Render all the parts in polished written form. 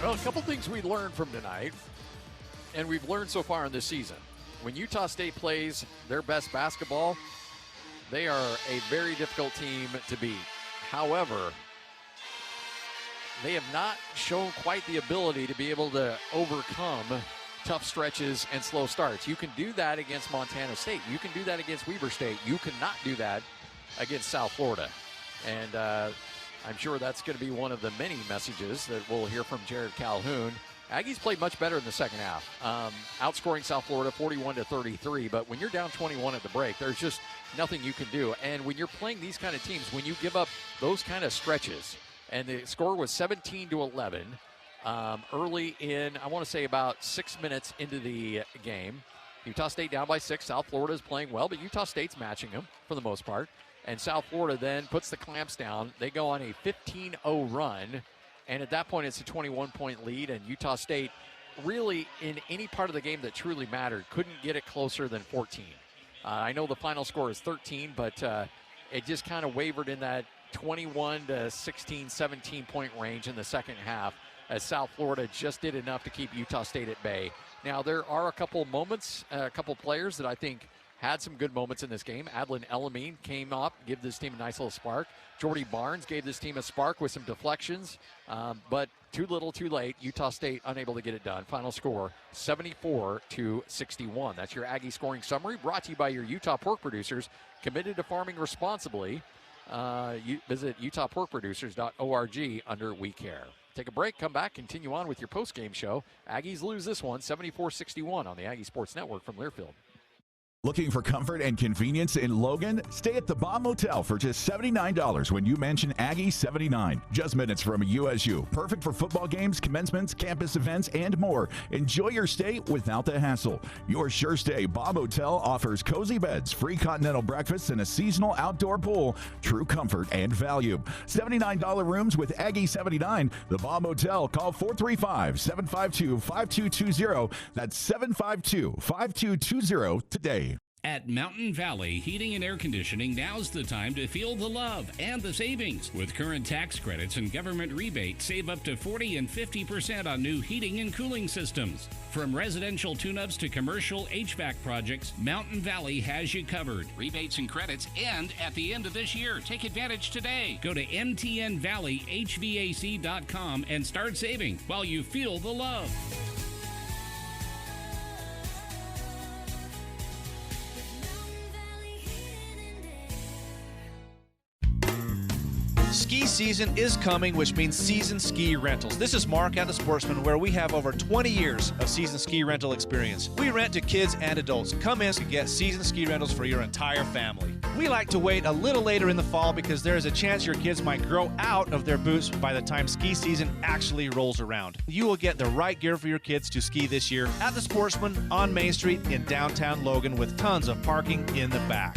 Well, a couple things we learned from tonight, and we've learned so far in this season. When Utah State plays their best basketball, they are a very difficult team to beat. However, they have not shown quite the ability to be able to overcome tough stretches and slow starts. You can do that against Montana State. You can do that against Weber State. You cannot do that against South Florida. And I'm sure that's going to be one of the many messages that we'll hear from Jerrod Calhoun. Aggies played much better in the second half, outscoring South Florida 41-33. But when you're down 21 at the break, there's just nothing you can do. And when you're playing these kind of teams, when you give up those kind of stretches, and the score was 17-11 early in, I want to say about 6 minutes into the game. Utah State down by 6. South Florida is playing well, but Utah State's matching them for the most part. And South Florida then puts the clamps down. They go on a 15-0 run. And at that point, it's a 21-point lead. And Utah State really, in any part of the game that truly mattered, couldn't get it closer than 14. I know the final score is 13, but it just kind of wavered in that 21 to 16, 17-point range in the second half, as South Florida just did enough to keep Utah State at bay. Now, there are a couple moments, a couple players that I think had some good moments in this game. Adlin Elamine came up, gave this team a nice little spark. Jordy Barnes gave this team a spark with some deflections, but too little, too late. Utah State unable to get it done. Final score, 74-61. That's your Aggie scoring summary, brought to you by your Utah pork producers, committed to farming responsibly. Visit utahporkproducers.org under We Care. Take a break, come back, continue on with your post-game show. Aggies lose this one, 74-61 on the Aggie Sports Network from Learfield. Looking for comfort and convenience in Logan? Stay at the Bomb Motel for just $79 when you mention Aggie 79. Just minutes from USU. Perfect for football games, commencements, campus events, and more. Enjoy your stay without the hassle. Your sure stay Bomb Motel offers cozy beds, free continental breakfasts, and a seasonal outdoor pool. True comfort and value. $79 rooms with Aggie 79. The Bomb Motel. Call 435-752-5220. That's 752-5220 today. At Mountain Valley Heating and Air Conditioning, now's the time to feel the love and the savings. With current tax credits and government rebates, save up to 40 and 50% on new heating and cooling systems. From residential tune-ups to commercial HVAC projects, Mountain Valley has you covered. Rebates and credits end at the end of this year. Take advantage today. Go to mtnvalleyhvac.com and start saving while you feel the love. Ski season is coming, which means Season Ski Rentals. This is Mark at the Sportsman, where we have over 20 years of season ski rental experience. We rent to kids and adults. Come in to get season ski rentals for your entire family. We like to wait a little later in the fall because there is a chance your kids might grow out of their boots by the time ski season actually rolls around. You will get the right gear for your kids to ski this year at the Sportsman on Main Street in downtown Logan, with tons of parking in the back.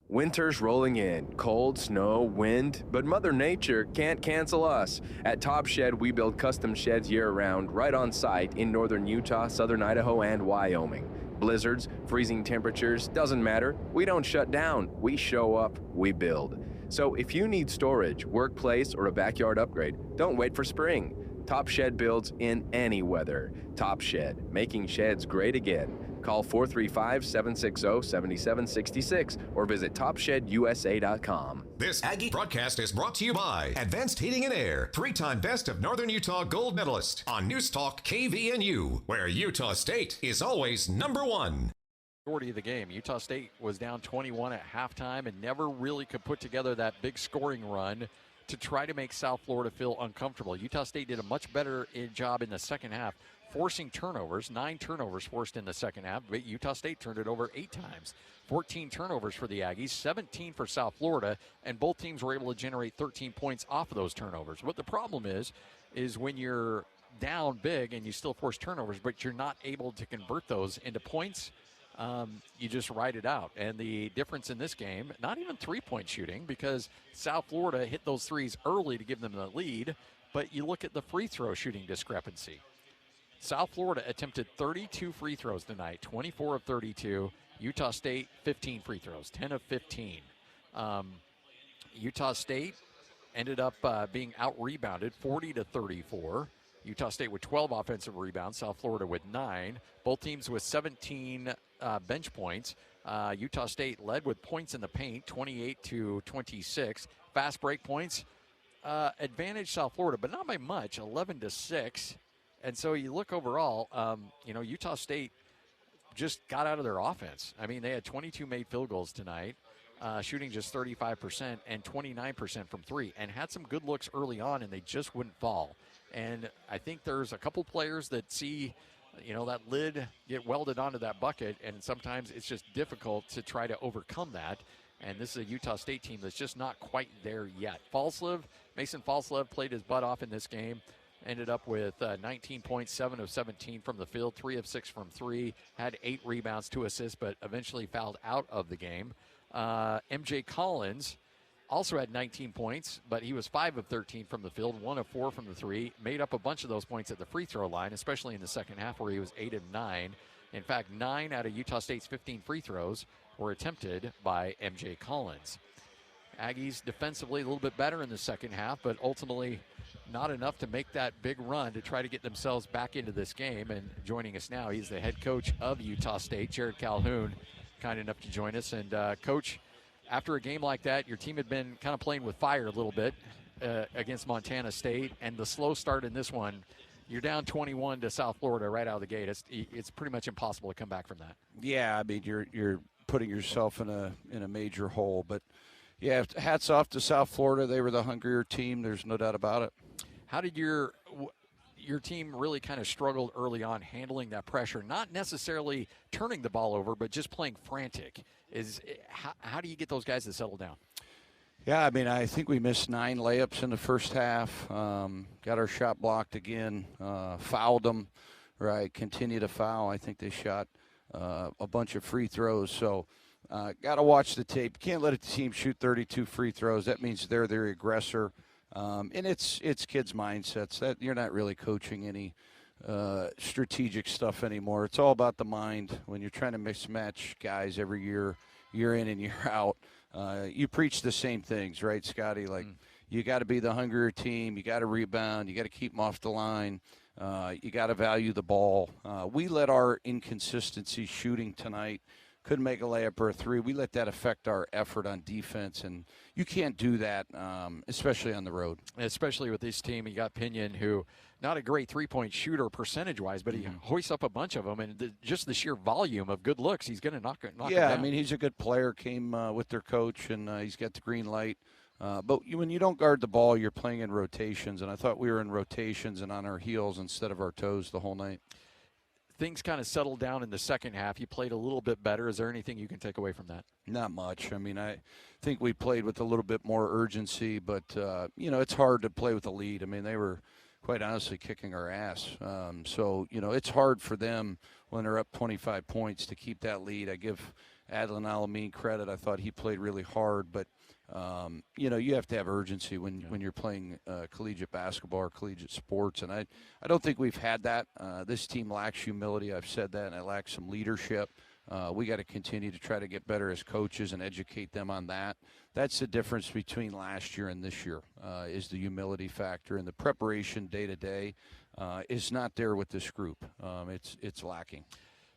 Winter's rolling in, cold, snow, wind, but Mother Nature can't cancel us. At Top Shed, we build custom sheds year-round, right on site in northern Utah, southern Idaho, and Wyoming. Blizzards, freezing temperatures, doesn't matter. We don't shut down. We show up, we build. So if you need storage, workplace, or a backyard upgrade, don't wait for spring. Top Shed builds in any weather. Top Shed, making sheds great again. Call 435-760-7766 or visit TopShedUSA.com. This Aggie broadcast is brought to you by Advanced Heating and Air, 3-time Best of Northern Utah gold medalist on News Talk KVNU, where Utah State is always number one. Majority of the game, Utah State was down 21 at halftime and never really could put together that big scoring run to try to make South Florida feel uncomfortable. Utah State did a much better job in the second half, forcing turnovers. 9 turnovers forced in the second half, but Utah State turned it over 8 times. 14 turnovers for the Aggies, 17 for South Florida, and both teams were able to generate 13 points off of those turnovers. What the problem is when you're down big and you still force turnovers, but you're not able to convert those into points, you just ride it out. And the difference in this game, not even three-point shooting, because South Florida hit those threes early to give them the lead, but you look at the free throw shooting discrepancy. South Florida attempted 32 free throws tonight, 24 of 32. Utah State, 15 free throws, 10 of 15. Utah State ended up being out-rebounded 40-34. Utah State with 12 offensive rebounds, South Florida with 9. Both teams with 17 bench points. Utah State led with points in the paint, 28-26. Fast break points, advantage South Florida, but not by much, 11-6. And so you look overall, Utah State just got out of their offense. I mean, they had 22 made field goals tonight, shooting just 35% and 29% from three, and had some good looks early on, and they just wouldn't fall. And I think there's a couple players that see, that lid get welded onto that bucket, and sometimes it's just difficult to try to overcome that. And this is a Utah State team that's just not quite there yet. Mason Falslev played his butt off in this game. Ended up with 19 points, 7 of 17 from the field, 3 of 6 from 3, had 8 rebounds, 2 assists, but eventually fouled out of the game. MJ Collins also had 19 points, but he was 5 of 13 from the field, 1 of 4 from the 3, made up a bunch of those points at the free throw line, especially in the second half where he was 8 of 9. In fact, 9 out of Utah State's 15 free throws were attempted by MJ Collins. Aggies defensively a little bit better in the second half, but ultimately not enough to make that big run to try to get themselves back into this game. And joining us now, he's the head coach of Utah State, Jerrod Calhoun, kind enough to join us. And Coach, after a game like that, your team had been kind of playing with fire a little bit against Montana State, and the slow start in this one, you're down 21 to South Florida right out of the gate. It's pretty much impossible to come back from that. Yeah, I mean, you're putting yourself in a major hole, but yeah, hats off to South Florida. They were the hungrier team. There's no doubt about it. How did your team really kind of struggled early on handling that pressure? Not necessarily turning the ball over, but just playing frantic. How do you get those guys to settle down? Yeah, I mean, I think we missed 9 layups in the first half. Got our shot blocked again. Fouled them, right? Continue to foul. I think they shot a bunch of free throws. So got to watch the tape. Can't let a team shoot 32 free throws. That means they're the aggressor. And it's kids' mindsets. That you're not really coaching any strategic stuff anymore. It's all about the mind. When you're trying to mismatch guys every year in and year out, you preach the same things, right, Scotty? Like you got to be the hungrier team. You got to rebound. You got to keep them off the line. You got to value the ball. We let our inconsistency shooting tonight. Couldn't make a layup or a 3. We let that affect our effort on defense, and you can't do that, especially on the road. Especially with this team, you got Pinion, who not a great three-point shooter percentage-wise, but he hoists up a bunch of them, and just the sheer volume of good looks, he's going to knock it down. Yeah, I mean, he's a good player, came with their coach, and he's got the green light. But when you don't guard the ball, you're playing in rotations, and I thought we were in rotations and on our heels instead of our toes the whole night. Things kind of settled down in the second half. You played a little bit better. Is there anything you can take away from that? Not much. I mean, I think we played with a little bit more urgency, but, it's hard to play with a lead. I mean, they were, quite honestly, kicking our ass. So, it's hard for them when they're up 25 points to keep that lead. I give Adlan Alameen credit. I thought he played really hard, but, you have to have urgency when you're playing collegiate basketball or collegiate sports, and I don't think we've had that. This team lacks humility. I've said that, and it lacks some leadership. We got to continue to try to get better as coaches and educate them on that. That's the difference between last year and this year, is the humility factor, and the preparation day-to-day is not there with this group. It's lacking.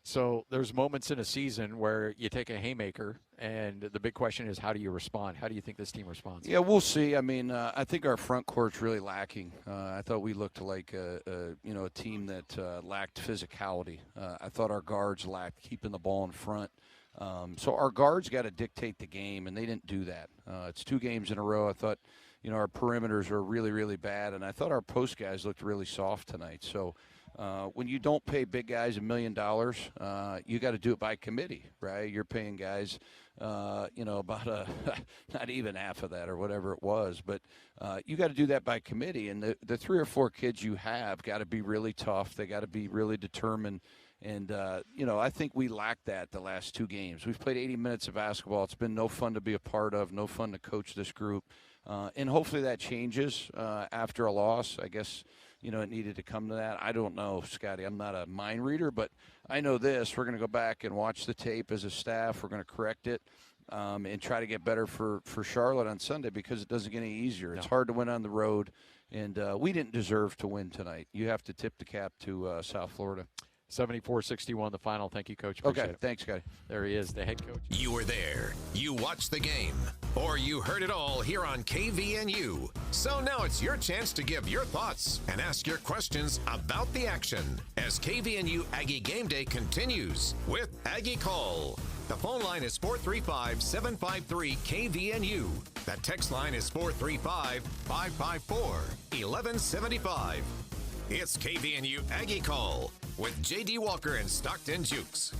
So there's moments in a season where you take a haymaker, and the big question is, how do you respond? How do you think this team responds? Yeah, we'll see. I mean, I think our front court's really lacking. I thought we looked like a team that lacked physicality. I thought our guards lacked keeping the ball in front. So our guards got to dictate the game, and they didn't do that. It's 2 games in a row. I thought, our perimeters were really, really bad, and I thought our post guys looked really soft tonight. So when you don't pay big guys $1 million, you got to do it by committee, right? You're paying guys, about not even half of that or whatever it was, but you got to do that by committee. And the 3 or 4 kids you have got to be really tough. They got to be really determined. And, I think we lacked that the last 2 games. We've played 80 minutes of basketball. It's been no fun to be a part of, no fun to coach this group. And hopefully that changes after a loss. I guess, it needed to come to that. I don't know, Scotty. I'm not a mind reader, but I know this. We're going to go back and watch the tape as a staff. We're going to correct it. and try to get better for Charlotte on Sunday, because it doesn't get any easier. It's hard to win on the road, and we didn't deserve to win tonight. You have to tip the cap to South Florida. 74-61 the final. Thank you, Coach. Appreciate it. Thanks, guys. There he is, the head coach. You were there, you watched the game, or you heard it all here on KVNU. So now it's your chance to give your thoughts and ask your questions about the action as KVNU Aggie Game Day continues with Aggie Call. The phone line is 435-753-KVNU. The text line is 435-554-1175. It's KVNU Aggie Call with J.D. Walker and Stockton Jukes.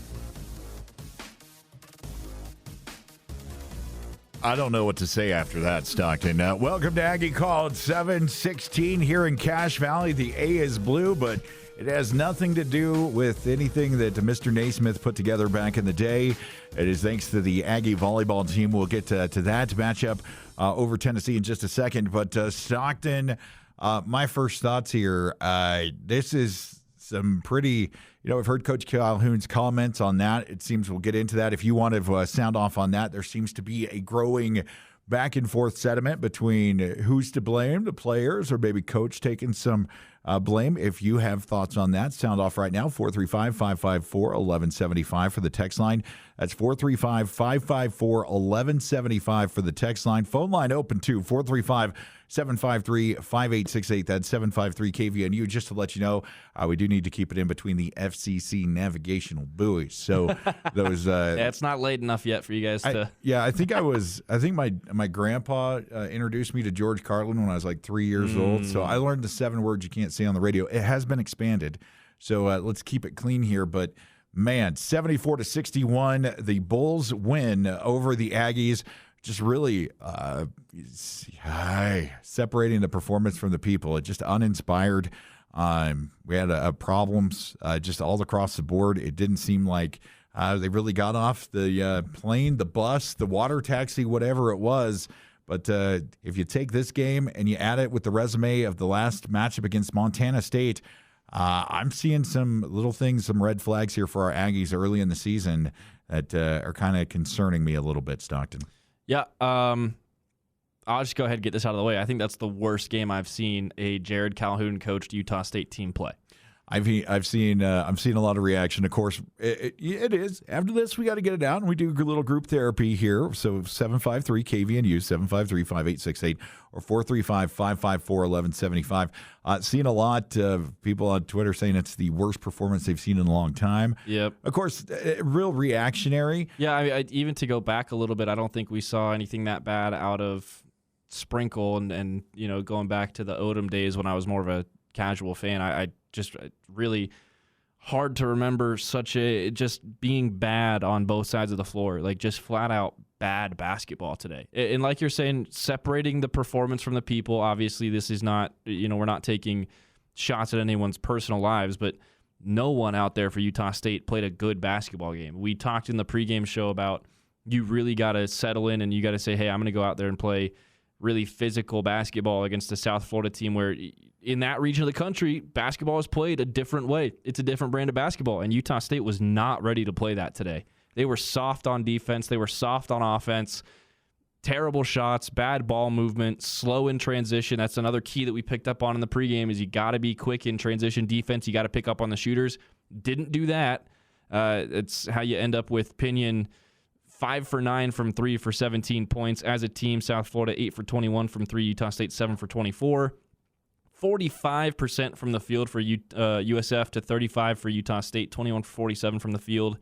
I don't know what to say after that, Stockton. Welcome to Aggie Call at 7:16 here in Cache Valley. The A is blue, but it has nothing to do with anything that Mr. Naismith put together back in the day. It is thanks to the Aggie volleyball team. We'll get to that matchup over Tennessee in just a second. But Stockton, my first thoughts here, this is some pretty, I've heard Coach Calhoun's comments on that. It seems we'll get into that. If you want to sound off on that, there seems to be a growing back and forth sentiment between who's to blame, the players, or maybe Coach taking some blame. If you have thoughts on that, sound off right now, 435-554-1175 for the text line. That's 435-554-1175 for the text line. Phone line open too, 435-753-5868. That's 753-KVNU. Just to let you know, we do need to keep it in between the FCC navigational buoys. So those. Yeah, it's not late enough yet for you guys to. I think my grandpa introduced me to George Carlin when I was like 3 years old. So I learned the 7 words you can't say on the radio. It has been expanded. So let's keep it clean here. But man, 74-61, the Bulls win over the Aggies. Just really separating the performance from the people. It just uninspired. We had problems just all across the board. It didn't seem like they really got off the plane, the bus, the water taxi, whatever it was. But if you take this game and you add it with the resume of the last matchup against Montana State, I'm seeing some little things, some red flags here for our Aggies early in the season that are kind of concerning me a little bit, Stockton. Yeah, I'll just go ahead and get this out of the way. I think that's the worst game I've seen a Jerrod Calhoun coached Utah State team play. I've seen a lot of reaction. Of course, it is. After this, we got to get it out, and we do a little group therapy here. So 753-KVNU, 753-5868, or 435-554-1175. Seeing a lot of people on Twitter saying it's the worst performance they've seen in a long time. Yep. Of course, real reactionary. Yeah, I mean, even to go back a little bit, I don't think we saw anything that bad out of Sprinkle and going back to the Odom days when I was more of a casual fan. I just really hard to remember just being bad on both sides of the floor, like just flat out bad basketball today. And like you're saying, separating the performance from the people. Obviously, this is not, we're not taking shots at anyone's personal lives, but no one out there for Utah State played a good basketball game. We talked in the pregame show about you really got to settle in and you got to say, hey, I'm going to go out there and play really physical basketball against the South Florida team where in that region of the country, basketball is played a different way. It's a different brand of basketball, and Utah State was not ready to play that today. They were soft on defense. They were soft on offense. Terrible shots, bad ball movement, slow in transition. That's another key that we picked up on in the pregame is you got to be quick in transition defense. You got to pick up on the shooters. Didn't do that. It's how you end up with Pinion 5 for 9 from 3 for 17 points. As a team, South Florida 8 for 21 from 3. Utah State 7 for 24. 45% from the field for USF to 35 for Utah State. 21 for 47 from the field.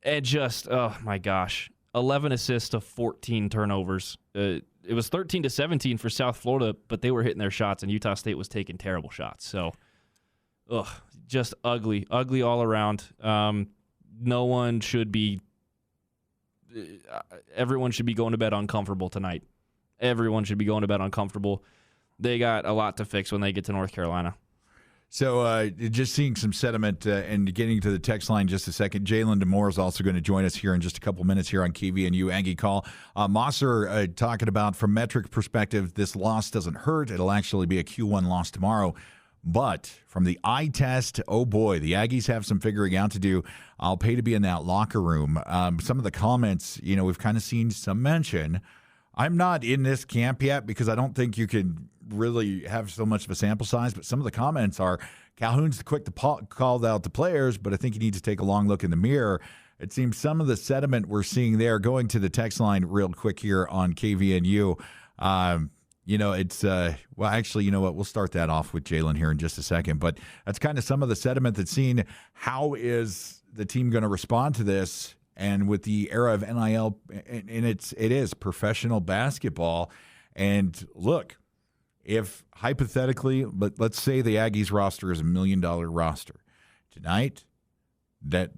And just, oh my gosh, 11 assists to 14 turnovers. It was 13-17 for South Florida, but they were hitting their shots, and Utah State was taking terrible shots. So, just ugly all around. No one should be. Everyone should be going to bed uncomfortable tonight. Everyone should be going to bed uncomfortable. They got a lot to fix when they get to North Carolina. So just seeing some sentiment and getting to the text line just a second. Jalen DeMoore is also going to join us here in just a couple minutes here on KVNU Aggie Call. Mosser talking about from metric perspective, this loss doesn't hurt. It'll actually be a Q1 loss tomorrow. But from the eye test, oh boy, the Aggies have some figuring out to do. I'll pay to be in that locker room. Some of the comments, we've kind of seen some mention. I'm not in this camp yet because I don't think you can really have so much of a sample size, but some of the comments are Calhoun's quick to call out the players, but I think you need to take a long look in the mirror. It seems some of the sentiment we're seeing there, going to the text line real quick here on KVNU, it's well, actually, you know what? We'll start that off with Jalen here in just a second. But that's kind of some of the sentiment that's seen. How is the team going to respond to this? And with the era of NIL, and it is professional basketball. And look, if hypothetically, but let's say the Aggies roster is $1 million roster tonight, that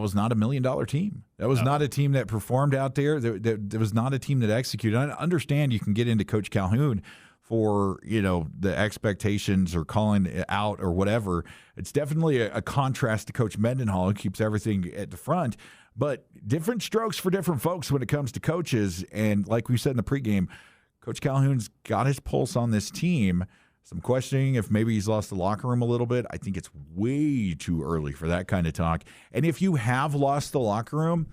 was not $1 million team. That was not a team that performed out there. There was not a team that executed. I understand you can get into Coach Calhoun for, the expectations or calling it out or whatever. It's definitely a contrast to Coach Mendenhall, who keeps everything at the front. But different strokes for different folks when it comes to coaches. And like we said in the pregame, Coach Calhoun's got his pulse on this team. Some questioning if maybe he's lost the locker room a little bit. I think it's way too early for that kind of talk. And if you have lost the locker room,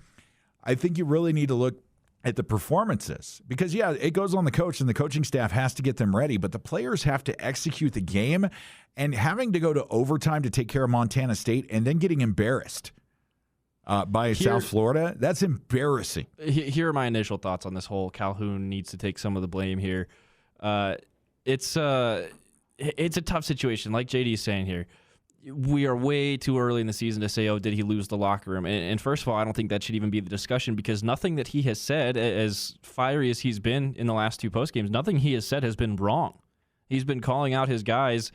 I think you really need to look at the performances. Because, yeah, it goes on the coach, and the coaching staff has to get them ready. But the players have to execute the game. And having to go to overtime to take care of Montana State and then getting embarrassed by South Florida, that's embarrassing. Here are my initial thoughts on this whole Calhoun needs to take some of the blame here. It's a tough situation, like JD is saying here. We are way too early in the season to say, did he lose the locker room? And first of all, I don't think that should even be the discussion, because nothing that he has said, as fiery as he's been in the last two postgames, nothing he has said has been wrong. He's been calling out his guys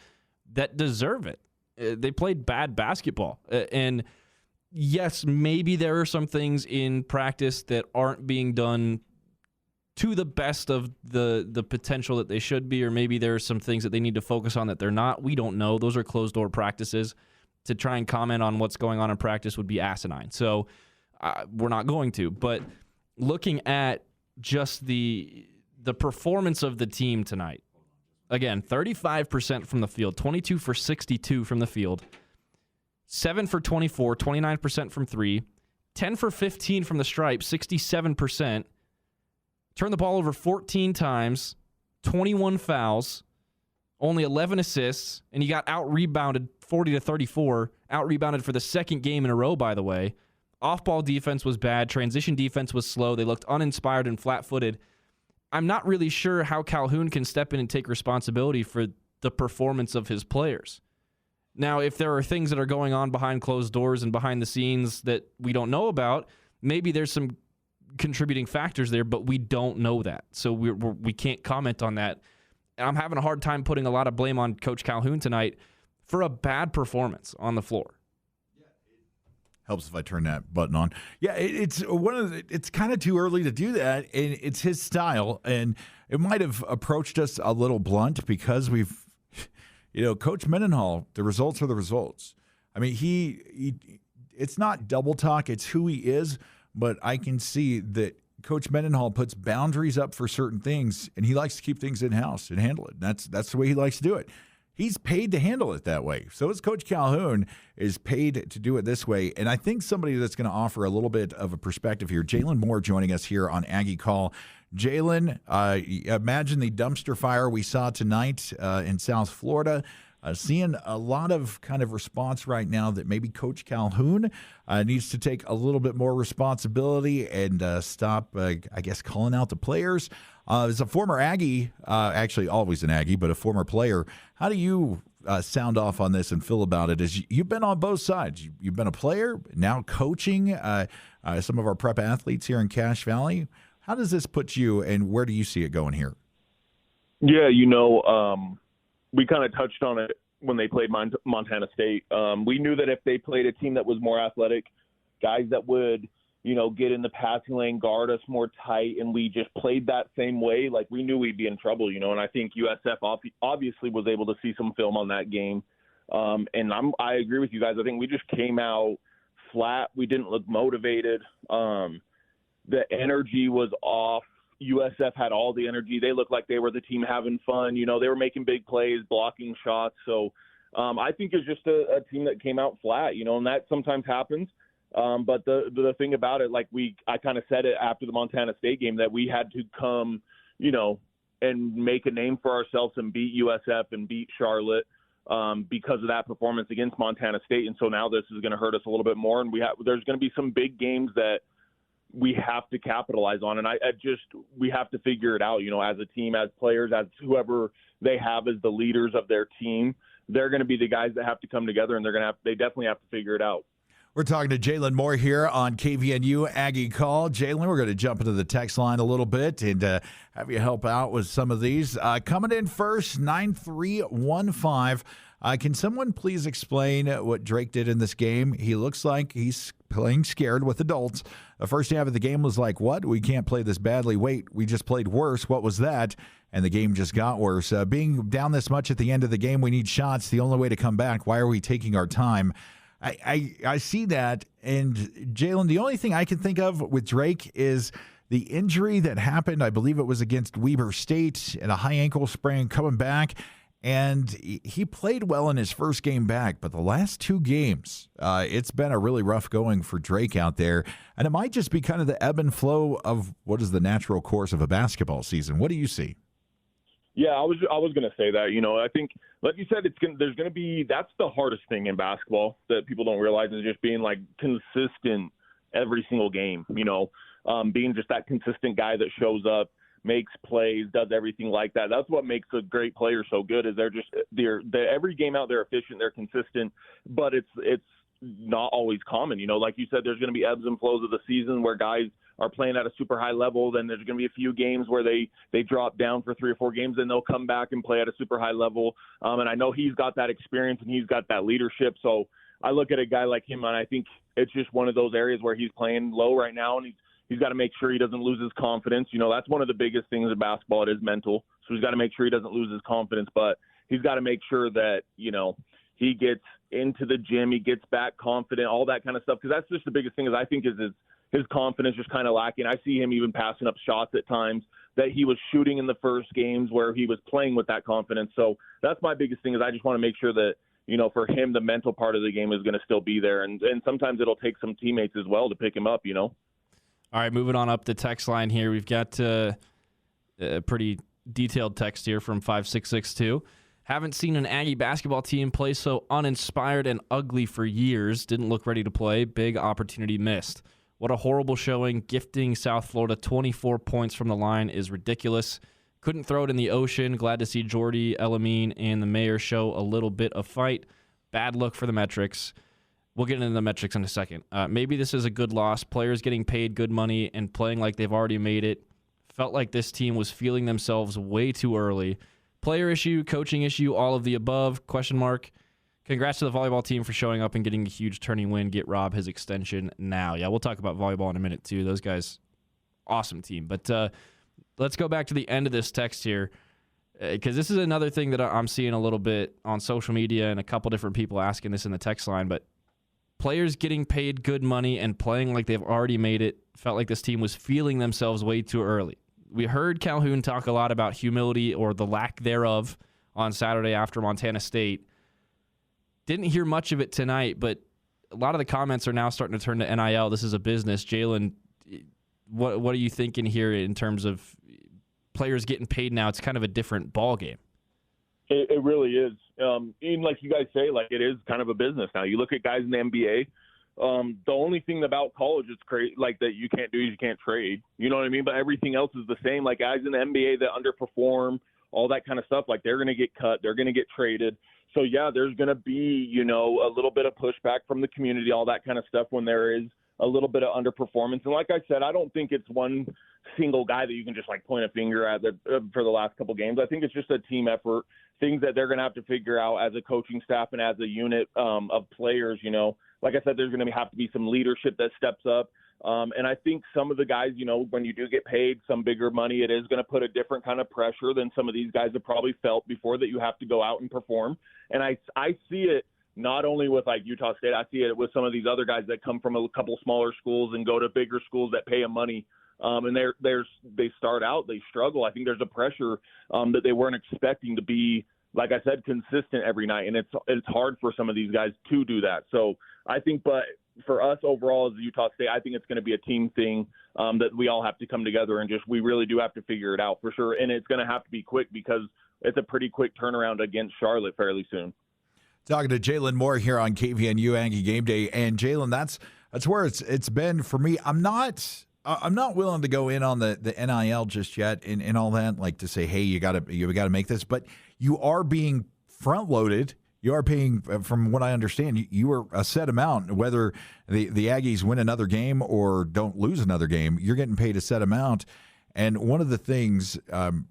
that deserve it. They played bad basketball. And yes, maybe there are some things in practice that aren't being done to the best of the potential that they should be, or maybe there are some things that they need to focus on that they're not. We don't know. Those are closed-door practices. To try and comment on what's going on in practice would be asinine. So we're not going to. But looking at just the performance of the team tonight, again, 35% from the field, 22 for 62 from the field, 7 for 24, 29% from 3, 10 for 15 from the stripe, 67%. Turned the ball over 14 times, 21 fouls, only 11 assists, and he got out-rebounded 40-34, out-rebounded for the second game in a row, by the way. Off-ball defense was bad. Transition defense was slow. They looked uninspired and flat-footed. I'm not really sure how Calhoun can step in and take responsibility for the performance of his players. Now, if there are things that are going on behind closed doors and behind the scenes that we don't know about, maybe there's some contributing factors there, but we don't know that. So we can't comment on that. And I'm having a hard time putting a lot of blame on Coach Calhoun tonight for a bad performance on the floor. Helps if I turn that button on. Yeah, it's kind of too early to do that, and it's his style, and it might have approached us a little blunt because we've, Coach Mendenhall, the results are the results. I mean, it's not double talk, it's who he is. But I can see that Coach Mendenhall puts boundaries up for certain things, and he likes to keep things in-house and handle it. That's the way he likes to do it. He's paid to handle it that way. So is Coach Calhoun is paid to do it this way. And I think somebody that's going to offer a little bit of a perspective here, Jalen Moore joining us here on Aggie Call. Jalen, imagine the dumpster fire we saw tonight in South Florida. Seeing a lot of kind of response right now that maybe Coach Calhoun needs to take a little bit more responsibility and stop, calling out the players. As a former Aggie, actually always an Aggie, but a former player, how do you sound off on this and feel about it? As you've been on both sides. You've been a player, now coaching some of our prep athletes here in Cache Valley. How does this put you, and where do you see it going here? Yeah, we kind of touched on it when they played Montana State. We knew that if they played a team that was more athletic, guys that would, get in the passing lane, guard us more tight, and we just played that same way, like we knew we'd be in trouble, and I think USF obviously was able to see some film on that game. And I agree with you guys. I think we just came out flat. We didn't look motivated. The energy was off. USF had all the energy. They looked like they were the team having fun. They were making big plays, blocking shots. So I think is just a team that came out flat, and that sometimes happens. But the thing about it, I kind of said it after the Montana State game, that we had to come, and make a name for ourselves and beat USF and beat Charlotte because of that performance against Montana State. And so now this is going to hurt us a little bit more. And there's going to be some big games that we have to capitalize on. And we have to figure it out, as a team, as players, as whoever they have as the leaders of their team. They're going to be the guys that have to come together, and they definitely have to figure it out. We're talking to Jalen Moore here on KVNU Aggie Call. Jalen, we're going to jump into the text line a little bit and have you help out with some of these. Coming in first, 9315. Can someone please explain what Drake did in this game? He looks like he's playing scared with adults. The first half of the game was like, what? We can't play this badly. Wait, we just played worse. What was that? And the game just got worse. Being down this much at the end of the game, we need shots. The only way to come back. Why are we taking our time? I see that, and Jalen, the only thing I can think of with Drake is the injury that happened. I believe it was against Weber State and a high ankle sprain coming back, and he played well in his first game back, but the last two games, it's been a really rough going for Drake out there, and it might just be kind of the ebb and flow of what is the natural course of a basketball season. What do you see? Yeah, I was going to say that. I think, like you said, there's going to be, that's the hardest thing in basketball that people don't realize, is just being consistent every single game. Being just that consistent guy that shows up, makes plays, does everything like that. That's what makes a great player so good. Is they're every game out, they're efficient, they're consistent, but it's not always common. Like you said, there's going to be ebbs and flows of the season where guys are playing at a super high level. Then there's going to be a few games where they drop down for 3 or 4 games, and they'll come back and play at a super high level. And I know he's got that experience and he's got that leadership. So I look at a guy like him, and I think it's just one of those areas where he's playing low right now, and he's got to make sure he doesn't lose his confidence. That's one of the biggest things in basketball. It is mental. So he's got to make sure he doesn't lose his confidence, but he's got to make sure that, he gets into the gym, he gets back confident, all that kind of stuff. Because that's just the biggest thing, is I think is his confidence just kind of lacking. I see him even passing up shots at times that he was shooting in the first games where he was playing with that confidence. So that's my biggest thing, is I just want to make sure that, for him, the mental part of the game is going to still be there. And sometimes it'll take some teammates as well to pick him up, All right, moving on up the text line here. We've got a pretty detailed text here from 5662. Haven't seen an Aggie basketball team play so uninspired and ugly for years. Didn't look ready to play. Big opportunity missed. What a horrible showing. Gifting South Florida 24 points from the line is ridiculous. Couldn't throw it in the ocean. Glad to see Jordy, Elamine, and the mayor show a little bit of fight. Bad look for the metrics. We'll get into the metrics in a second. Maybe this is a good loss. Players getting paid good money and playing like they've already made it. Felt like this team was feeling themselves way too early. Player issue, coaching issue, all of the above, question mark. Congrats to the volleyball team for showing up and getting a huge turning win. Get Rob his extension now. Yeah, we'll talk about volleyball in a minute, too. Those guys, awesome team. But let's go back to the end of this text here, because this is another thing that I'm seeing a little bit on social media and a couple different people asking this in the text line. But players getting paid good money and playing like they've already made it, felt like this team was feeling themselves way too early. We heard Calhoun talk a lot about humility, or the lack thereof, on Saturday after Montana State. Didn't hear much of it tonight, but a lot of the comments are now starting to turn to NIL. This is a business. Jalen, what are you thinking here in terms of players getting paid now? It's kind of a different ballgame. It really is. And like you guys say, it is kind of a business now. You look at guys in the NBA. The only thing about college is that you can't do is you can't trade. You know what I mean? But everything else is the same. Like guys in the NBA that underperform, all that kind of stuff, they're going to get cut. They're going to get traded. So, yeah, there's going to be, a little bit of pushback from the community, all that kind of stuff when there is a little bit of underperformance. And like I said, I don't think it's one single guy that you can just point a finger at for the last couple games. I think it's just a team effort, things that they're going to have to figure out as a coaching staff and as a unit of players. Like I said, there's going to have to be some leadership that steps up. And I think some of the guys, when you do get paid some bigger money, it is going to put a different kind of pressure than some of these guys have probably felt before, that you have to go out and perform. And I see it not only with Utah State, I see it with some of these other guys that come from a couple smaller schools and go to bigger schools that pay them money. And they start out, they struggle. I think there's a pressure that they weren't expecting to be like I said, consistent every night, and it's hard for some of these guys to do that. So I think, but for us overall as Utah State, I think it's going to be a team thing that we all have to come together and we really do have to figure it out for sure. And it's going to have to be quick because it's a pretty quick turnaround against Charlotte fairly soon. Talking to Jalen Moore here on KVNU Aggie Game Day, and Jalen, that's where it's been for me. I'm not willing to go in on the NIL just yet and all that, like to say, hey, you gotta make this, but you are being front loaded. You are paying, from what I understand, you are a set amount. Whether the Aggies win another game or don't lose another game, you're getting paid a set amount. And one of the things,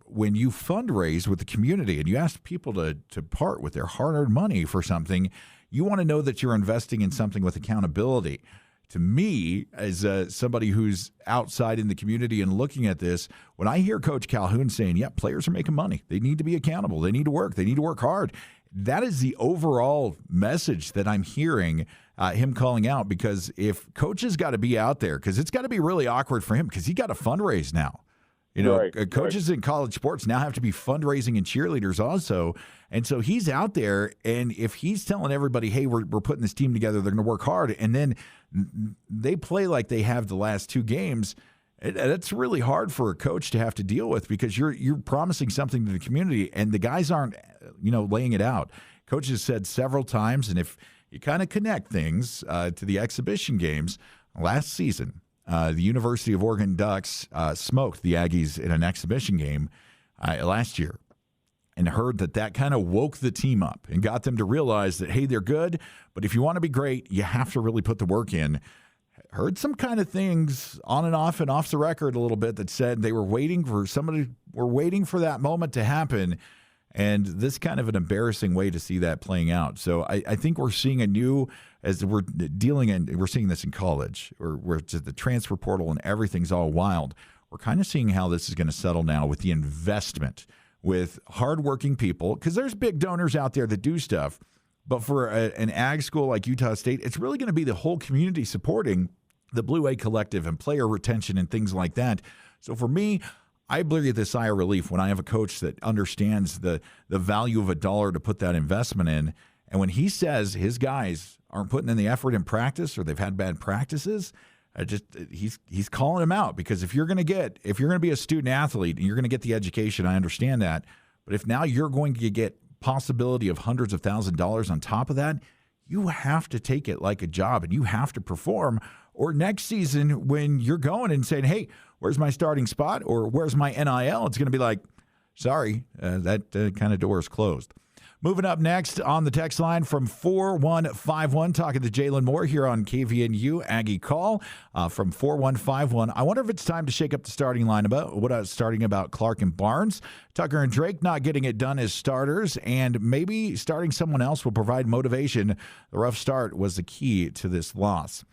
when you fundraise with the community and you ask people to part with their hard-earned money for something, you want to know that you're investing in something with accountability. To me, as somebody who's outside in the community and looking at this, when I hear Coach Calhoun saying, yeah, players are making money, they need to be accountable, they need to work hard, that is the overall message that I'm hearing him calling out, because if Coach has got to be out there, because it's got to be really awkward for him because he got to fundraise now. Coaches in college sports now have to be fundraising and cheerleaders also. And so he's out there, and if he's telling everybody, hey, we're putting this team together, they're going to work hard, and then they play like they have the last two games, it's really hard for a coach to have to deal with, because you're promising something to the community, and the guys aren't, laying it out. Coach has said several times, and if you kind of connect things to the exhibition games last season, the University of Oregon Ducks smoked the Aggies in an exhibition game last year, and heard that kind of woke the team up and got them to realize that, hey, they're good, but if you want to be great, you have to really put the work in. Heard some kind of things on and off the record a little bit that said they were waiting for that moment to happen, and this kind of an embarrassing way to see that playing out. So I think we're seeing we're seeing this in college, where it's the transfer portal and everything's all wild. We're kind of seeing how this is going to settle now with the investment, with hardworking people, because there's big donors out there that do stuff. But for an ag school like Utah State, it's really going to be the whole community supporting the Blue Wave Collective and player retention and things like that. So for me, I breathe a sigh of relief when I have a coach that understands the value of a dollar to put that investment in. And when he says his guys aren't putting in the effort in practice, or they've had bad practices, he's calling them out. Because if you're going to be a student athlete and you're going to get the education, I understand that. But if now you're going to get possibility of hundreds of thousands of dollars on top of that, you have to take it like a job and you have to perform. Or next season, when you're going and saying, hey, where's my starting spot, or where's my NIL, it's going to be like, sorry, that kind of door is closed. Moving up next on the text line from 4151, talking to Jalen Moore here on KVNU Aggie Call from 4151. I wonder if it's time to shake up the starting line about Clark and Barnes. Tucker and Drake not getting it done as starters, and maybe starting someone else will provide motivation. The rough start was the key to this loss.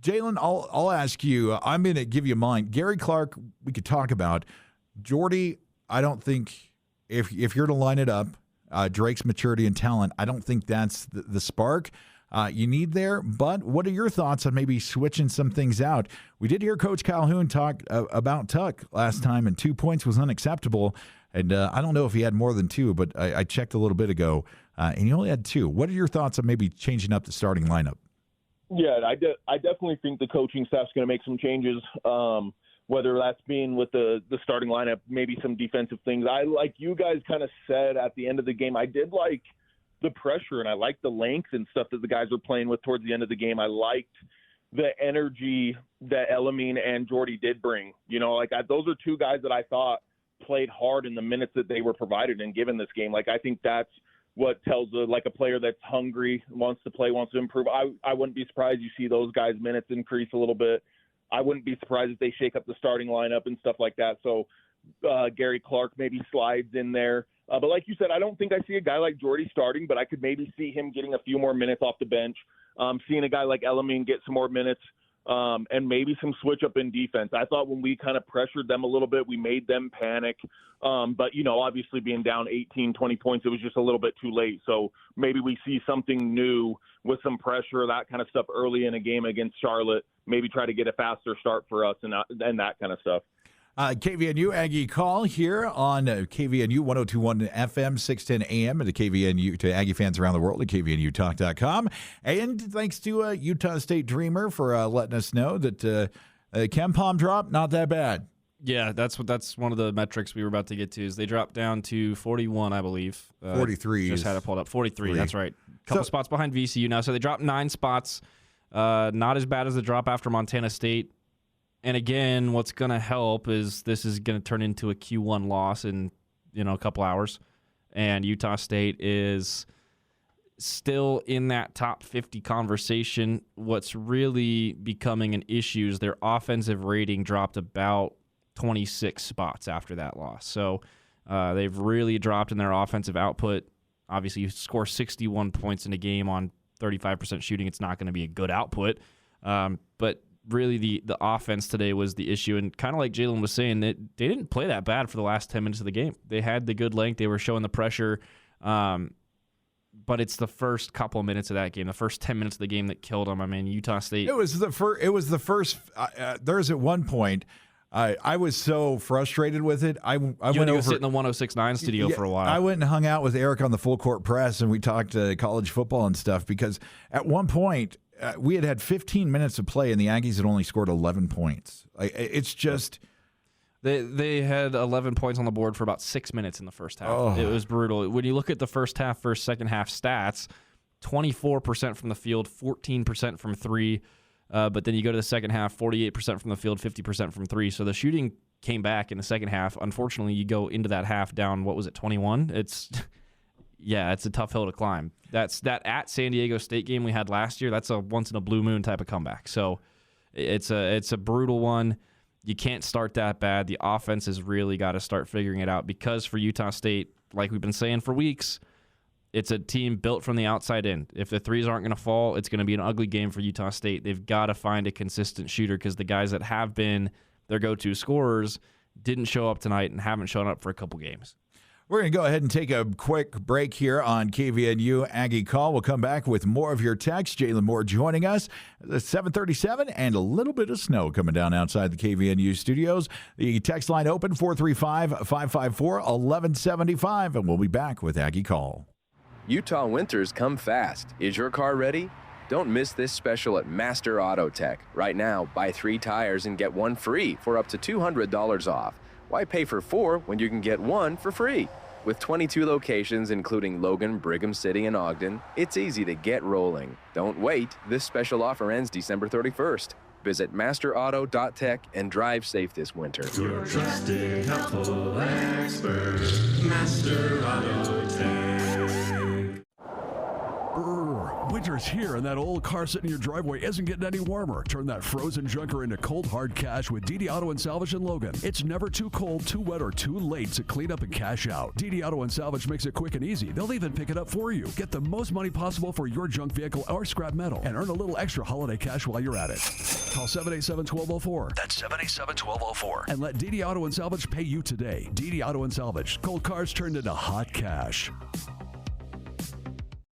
Jalen, I'll ask you. I'm going to give you mine. Gary Clark, we could talk about. Jordy, I don't think if you're to line it up, Drake's maturity and talent, I don't think that's the spark you need there. But what are your thoughts on maybe switching some things out? We did hear Coach Calhoun talk about Tuck last time, and 2 points was unacceptable. And I don't know if he had more than two, but I checked a little bit ago, and he only had two. What are your thoughts on maybe changing up the starting lineup? Yeah, I definitely think the coaching staff's going to make some changes, whether that's being with the starting lineup, maybe some defensive things. Like you guys kind of said at the end of the game, I did like the pressure, and I liked the length and stuff that the guys were playing with towards the end of the game. I liked the energy that Elamine and Jordy did bring. Those are two guys that I thought played hard in the minutes that they were provided and given this game. I think that's what tells a player that's hungry, wants to play, wants to improve. I wouldn't be surprised you see those guys' minutes increase a little bit. I wouldn't be surprised if they shake up the starting lineup and stuff like that. So Gary Clark maybe slides in there. But like you said, I don't think I see a guy like Jordy starting, but I could maybe see him getting a few more minutes off the bench, seeing a guy like Elamine get some more minutes, and maybe some switch up in defense. I thought when we kind of pressured them a little bit, we made them panic. But, obviously being down 18, 20 points, it was just a little bit too late. So maybe we see something new with some pressure, that kind of stuff early in a game against Charlotte, maybe try to get a faster start for us and that kind of stuff. KVNU Aggie Call here on KVNU 102.1 FM, 610 AM, and to KVNU, to Aggie fans around the world at KVNUtalk.com. And thanks to Utah State Dreamer for letting us know that Ken Palm drop, not that bad. Yeah, that's one of the metrics we were about to get to. Is they dropped down to 41, I believe. 43. Just had it pulled up. 43. That's right. A couple spots behind VCU now. So they dropped 9 spots. Not as bad as the drop after Montana State. And again, what's going to help is this is going to turn into a Q1 loss in a couple hours, and Utah State is still in that top 50 conversation. What's really becoming an issue is their offensive rating dropped about 26 spots after that loss. So they've really dropped in their offensive output. Obviously, you score 61 points in a game on 35% shooting. It's not going to be a good output, but really the offense today was the issue, and kind of like Jalen was saying, they didn't play that bad for the last 10 minutes of the game. They had the good length. They were showing the pressure, but it's the first couple of minutes of that game, the first 10 minutes of the game that killed them. I mean, Utah State. It was the first. There's at one point, I was so frustrated with it. I went over sit in the 106.9 studio for a while. I went and hung out with Eric on the Full Court Press, and we talked college football and stuff, because at one point, we had 15 minutes to play, and the Aggies had only scored 11 points. It's just they had 11 points on the board for about 6 minutes in the first half. Oh. It was brutal. When you look at the first half versus second half stats, 24% from the field, 14% from three. But then you go to the second half, 48% from the field, 50% from three. So the shooting came back in the second half. Unfortunately, you go into that half down, 21? It's a tough hill to climb. That at San Diego State game we had last year, that's a once-in-a-blue-moon type of comeback. So it's a brutal one. You can't start that bad. The offense has really got to start figuring it out, because for Utah State, like we've been saying for weeks, it's a team built from the outside in. If the threes aren't going to fall, it's going to be an ugly game for Utah State. They've got to find a consistent shooter, because the guys that have been their go-to scorers didn't show up tonight and haven't shown up for a couple games. We're going to go ahead and take a quick break here on KVNU Aggie Call. We'll come back with more of your text. Jalen Moore joining us at 7:37, and a little bit of snow coming down outside the KVNU studios. The text line open, 435-554-1175, and we'll be back with Aggie Call. Utah winters come fast. Is your car ready? Don't miss this special at Master Auto Tech. Right now, buy 3 tires and get 1 free for up to $200 off. Why pay for 4 when you can get 1 for free? With 22 locations, including Logan, Brigham City, and Ogden, it's easy to get rolling. Don't wait. This special offer ends December 31st. Visit masterauto.tech and drive safe this winter. Your trusted, helpful expert, Master Auto Tech. Winter's here, and that old car sitting in your driveway isn't getting any warmer. Turn that frozen junker into cold, hard cash with DD Auto and Salvage in Logan. It's never too cold, too wet, or too late to clean up and cash out. DD Auto and Salvage makes it quick and easy. They'll even pick it up for you. Get the most money possible for your junk vehicle or scrap metal, and earn a little extra holiday cash while you're at it. Call 787-1204. That's 787-1204. And let DD Auto and Salvage pay you today. DD Auto and Salvage. Cold cars turned into hot cash.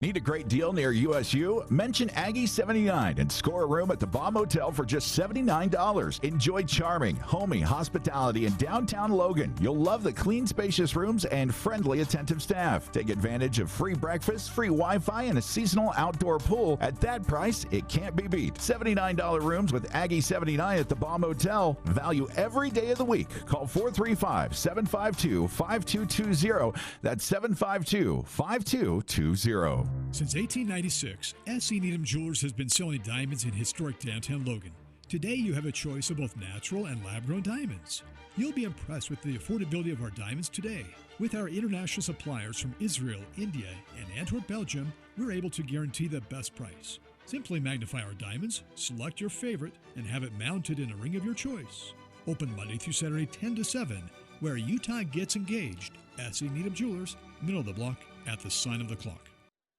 Need a great deal near USU? Mention Aggie 79 and score a room at the Baum Motel for just $79. Enjoy charming, homey hospitality in downtown Logan. You'll love the clean, spacious rooms and friendly, attentive staff. Take advantage of free breakfast, free Wi-Fi, and a seasonal outdoor pool. At that price, it can't be beat. $79 rooms with Aggie 79 at the Baum Motel. Value every day of the week. Call 435-752-5220. That's 752-5220. Since 1896, S.E. Needham Jewelers has been selling diamonds in historic downtown Logan. Today, you have a choice of both natural and lab-grown diamonds. You'll be impressed with the affordability of our diamonds today. With our international suppliers from Israel, India, and Antwerp, Belgium, we're able to guarantee the best price. Simply magnify our diamonds, select your favorite, and have it mounted in a ring of your choice. Open Monday through Saturday, 10 to 7, where Utah gets engaged. S.E. Needham Jewelers, middle of the block, at the sign of the clock.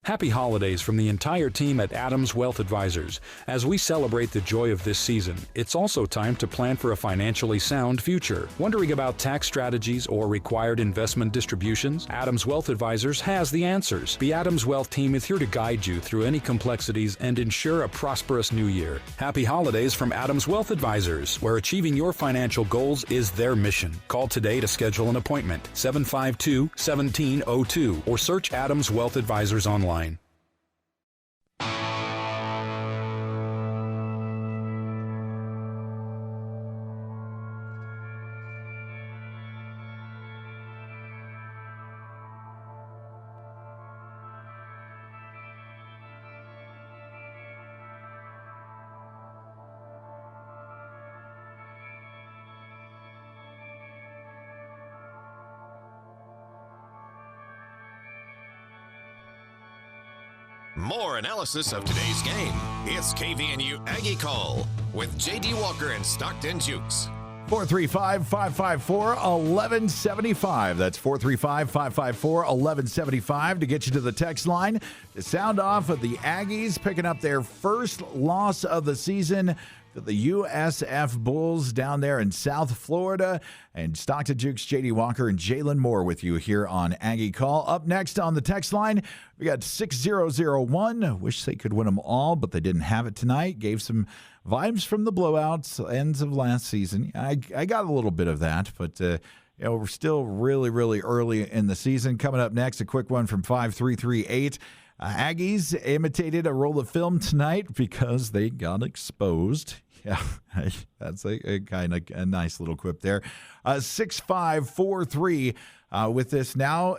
Happy holidays from the entire team at Adams Wealth Advisors. As we celebrate the joy of this season, it's also time to plan for a financially sound future. Wondering about tax strategies or required investment distributions? Adams Wealth Advisors has the answers. The Adams Wealth team is here to guide you through any complexities and ensure a prosperous new year. Happy holidays from Adams Wealth Advisors, where achieving your financial goals is their mission. Call today to schedule an appointment, 752-1702, or search Adams Wealth Advisors online. More analysis of today's game. It's KVNU Aggie Call with J.D. Walker and Stockton Jukes. 435-554-1175. That's 435-554-1175 to get you to the text line. The sound off of the Aggies picking up their first loss of the season to the USF Bulls down there in South Florida. And Stockton Jukes, J.D. Walker, and Jalen Moore with you here on Aggie Call. Up next on the text line, we got 6001. Wish they could win them all, but they didn't have it tonight. Gave some vibes from the blowouts, ends of last season. I got a little bit of that, but we're still really, really early in the season. Coming up next, a quick one from 5338. Aggies imitated a roll of film tonight because they got exposed. Yeah, that's a kind of a nice little quip there. 6543. With this is now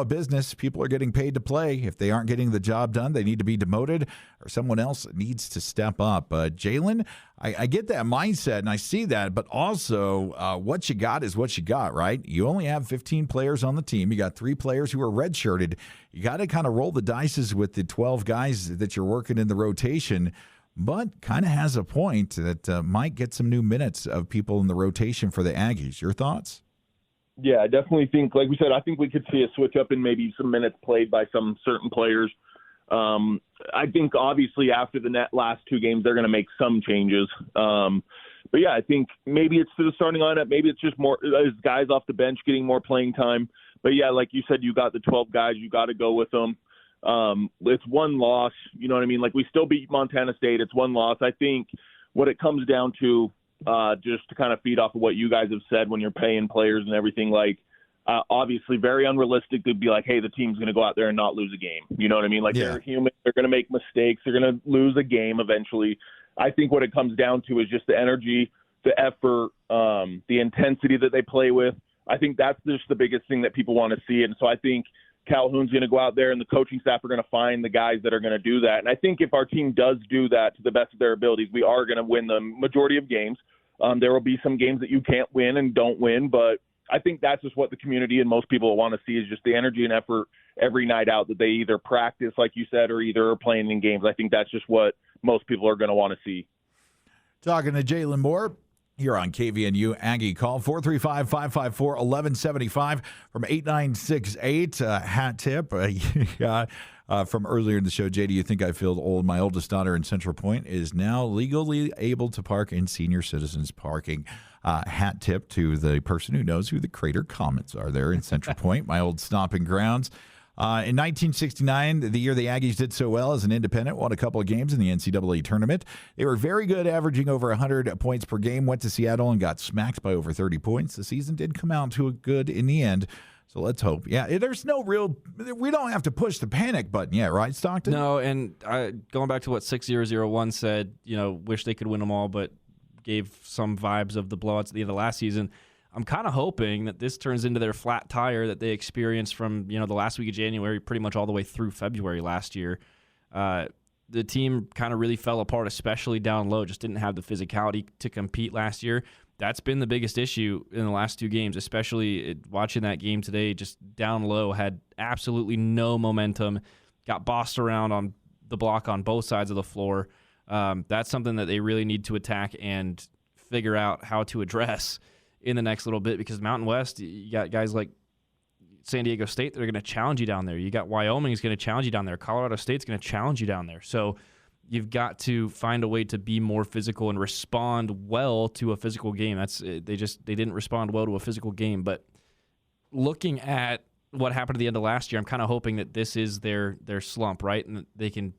a business. People are getting paid to play. If they aren't getting the job done, they need to be demoted or someone else needs to step up. Jalen, I get that mindset and I see that, but also what you got is what you got, right? You only have 15 players on the team. You got 3 players who are redshirted. You got to kind of roll the dice with the 12 guys that you're working in the rotation, but kind of has a point that might get some new minutes of people in the rotation for the Aggies. Your thoughts? Yeah, I definitely think, like we said, I think we could see a switch up in maybe some minutes played by some certain players. I think obviously after the last 2 games, they're going to make some changes. But yeah, I think maybe it's to the starting lineup. Maybe it's just more guys off the bench getting more playing time. But yeah, like you said, you got the 12 guys. You got to go with them. It's one loss. You know what I mean? Like we still beat Montana State. It's one loss. I think what it comes down to, just to kind of feed off of what you guys have said when you're paying players and everything, like obviously very unrealistic to be like, hey, the team's going to go out there and not lose a game. You know what I mean? Like They're human. They're going to make mistakes. They're going to lose a game eventually. I think what it comes down to is just the energy, the effort, the intensity that they play with. I think that's just the biggest thing that people want to see. And so I think Calhoun's going to go out there and the coaching staff are going to find the guys that are going to do that. And I think if our team does do that to the best of their abilities, we are going to win the majority of games. There will be some games that you can't win and don't win, but I think that's just what the community and most people want to see is just the energy and effort every night out that they either practice, like you said, or either are playing in games. I think that's just what most people are going to want to see. Talking to Jalen Moore here on KVNU Aggie Call, 435-554-1175 from 8968. Hat tip. From earlier in the show, JD, you think I feel old? My oldest daughter in Central Point is now legally able to park in senior citizens parking. Hat tip to the person who knows who the Crater Comets are there in Central Point, my old stomping grounds. In 1969, the year the Aggies did so well as an independent, won a couple of games in the NCAA tournament. They were very good, averaging over 100 points per game, went to Seattle and got smacked by over 30 points. The season did come out to a good in the end. So let's hope. Yeah, there's no real – we don't have to push the panic button yet, right, Stockton? No, and going back to what 6001 said, wish they could win them all, but gave some vibes of the blowouts at the end of last season. I'm kind of hoping that this turns into their flat tire that they experienced from, the last week of January pretty much all the way through February last year. The team kind of really fell apart, especially down low, just didn't have the physicality to compete last year. That's been the biggest issue in the last 2 games, especially watching that game today. Just down low, had absolutely no momentum, got bossed around on the block on both sides of the floor. That's something that they really need to attack and figure out how to address in the next little bit, because Mountain West, you got guys like San Diego State, they're going to challenge you down there. You got Wyoming is going to challenge you down there. Colorado State's going to challenge you down there. So you've got to find a way to be more physical and respond well to a physical game. They didn't respond well to a physical game. But looking at what happened at the end of last year, I'm kind of hoping that this is their slump, right? And that they can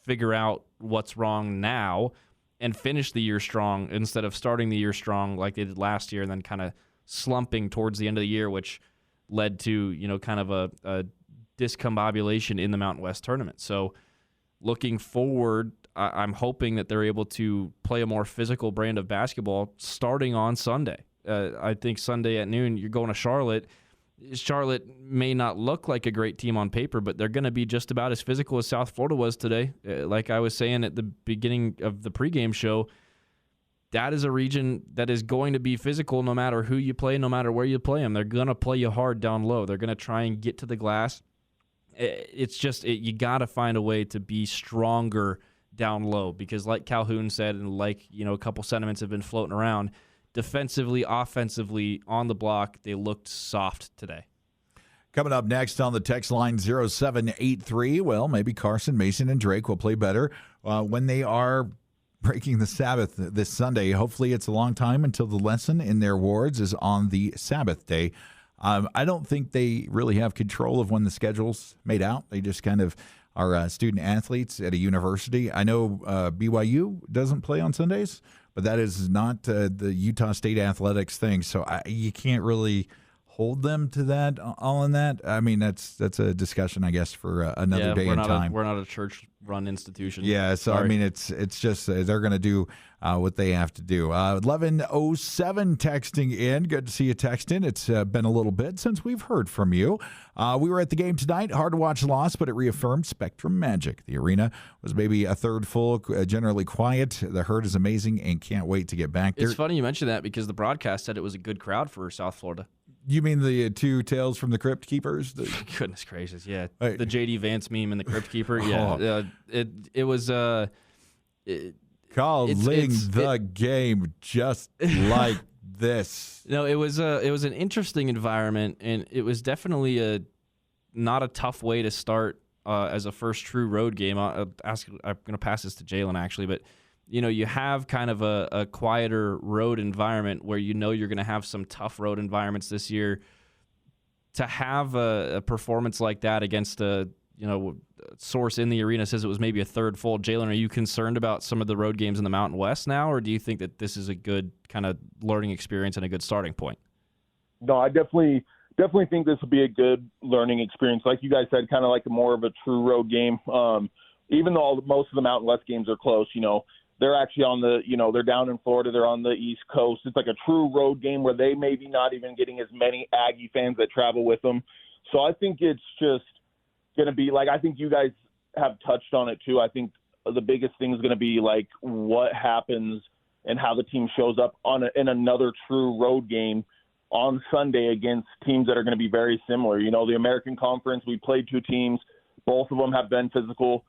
figure out what's wrong now and finish the year strong instead of starting the year strong like they did last year and then kind of slumping towards the end of the year, which led to, kind of a discombobulation in the Mountain West tournament. So looking forward, I'm hoping that they're able to play a more physical brand of basketball starting on Sunday. I think Sunday at noon, you're going to Charlotte. Charlotte may not look like a great team on paper, but they're going to be just about as physical as South Florida was today. Like I was saying at the beginning of the pregame show, that is a region that is going to be physical no matter who you play, no matter where you play them. They're going to play you hard down low. They're going to try and get to the glass. It's just you got to find a way to be stronger down low because like Calhoun said and like, a couple sentiments have been floating around, defensively, offensively, on the block, they looked soft today. Coming up next on the text line 0783, well, maybe Carson, Mason, and Drake will play better when they are breaking the Sabbath this Sunday. Hopefully it's a long time until the lesson in their wards is on the Sabbath day. I don't think they really have control of when the schedule's made out. They just kind of are student athletes at a university. I know BYU doesn't play on Sundays, but that is not the Utah State athletics thing. So you can't really hold them to that, all in that. I mean, that's a discussion, I guess, for another day and time. We're not a church-run institution. Yeah, so Sorry. I mean, it's just they're going to do what they have to do. 1107 texting in. Good to see you texting. It's been a little bit since we've heard from you. We were at the game tonight. Hard to watch loss, but it reaffirmed Spectrum magic. The arena was maybe a third full, generally quiet. The herd is amazing and can't wait to get back there. It's funny you mentioned that because the broadcast said it was a good crowd for South Florida. You mean the two Tales from the Crypt Keepers? Goodness gracious, yeah. The J.D. Vance meme and the Crypt Keeper. Yeah, it was... calling the game just like this. No, it was an interesting environment, and it was definitely not a tough way to start as a first true road game. I'm going to pass this to Jalen, actually, but you have kind of a quieter road environment where you're going to have some tough road environments this year. To have a performance like that against a source in the arena says it was maybe a third full. Jalen, are you concerned about some of the road games in the Mountain West now, or do you think that this is a good kind of learning experience and a good starting point? No, I definitely think this will be a good learning experience. Like you guys said, kind of like more of a true road game. Even though most of the Mountain West games are close, they're actually on the, they're down in Florida. They're on the East Coast. It's like a true road game where they maybe not even getting as many Aggie fans that travel with them. So I think it's just going to be I think you guys have touched on it too. I think the biggest thing is going to be what happens and how the team shows up in another true road game on Sunday against teams that are going to be very similar. The American Conference, we played two teams. Both of them have been physical.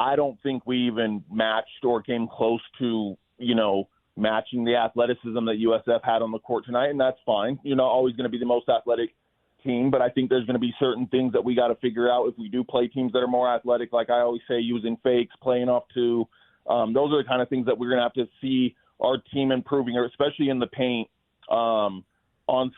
I don't think we even matched or came close to, matching the athleticism that USF had on the court tonight, and that's fine. You're not always going to be the most athletic team, but I think there's going to be certain things that we got to figure out if we do play teams that are more athletic, like I always say, using fakes, playing off two. Those are the kind of things that we're going to have to see our team improving, or especially in the paint on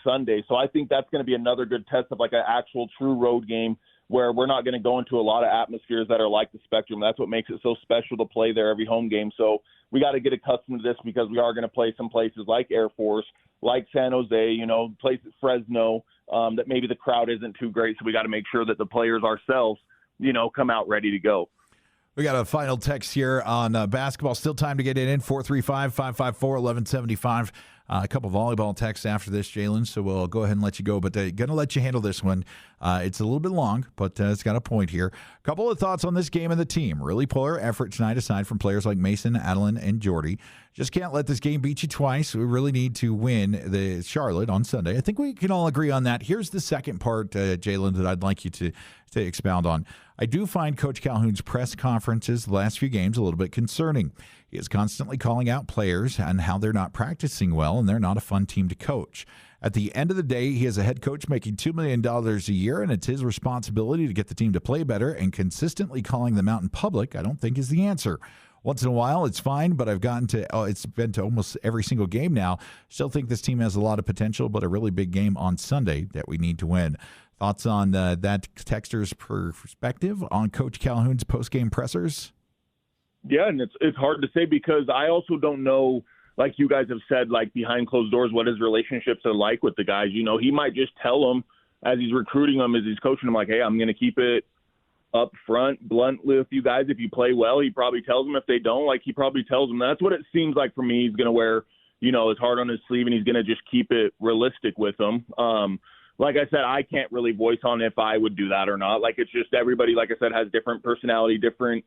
Sunday. So I think that's going to be another good test of an actual true road game where we're not going to go into a lot of atmospheres that are like the Spectrum. That's what makes it so special to play there every home game. So we got to get accustomed to this because we are going to play some places like Air Force, like San Jose, places Fresno, that maybe the crowd isn't too great. So we got to make sure that the players ourselves, come out ready to go. We got a final text here on basketball. Still time to get it in, 435-554-1175. A couple volleyball texts after this, Jalen, so we'll go ahead and let you go. But going to let you handle this one. It's a little bit long, but it's got a point here. A couple of thoughts on this game and the team. Really poor effort tonight, aside from players like Mason, Adeline, and Jordy. Just can't let this game beat you twice. We really need to win the Charlotte on Sunday. I think we can all agree on that. Here's the second part, Jalen, that I'd like you to expound on. I do find Coach Calhoun's press conferences the last few games a little bit concerning. He is constantly calling out players and how they're not practicing well and they're not a fun team to coach. At the end of the day, he is a head coach making $2 million a year, and it's his responsibility to get the team to play better, and consistently calling them out in public, I don't think, is the answer. Once in a while, it's fine, but I've gotten to, it's been to almost every single game now. Still think this team has a lot of potential, but a really big game on Sunday that we need to win. Thoughts on that texter's perspective on Coach Calhoun's post-game pressers? Yeah, and it's hard to say because I also don't know, like you guys have said, like behind closed doors, what his relationships are like with the guys. You know, he might just tell them as he's recruiting them, as he's coaching them, like, hey, I'm going to keep it up front, bluntly with you guys. If you play well, he probably tells them. If they don't, like, he probably tells them. That's what it seems like for me. He's going to wear, you know, his heart on his sleeve, and he's going to just keep it realistic with them. Like I said, I can't really voice on if I would do that or not. Like, it's just everybody, like I said, has different personality, different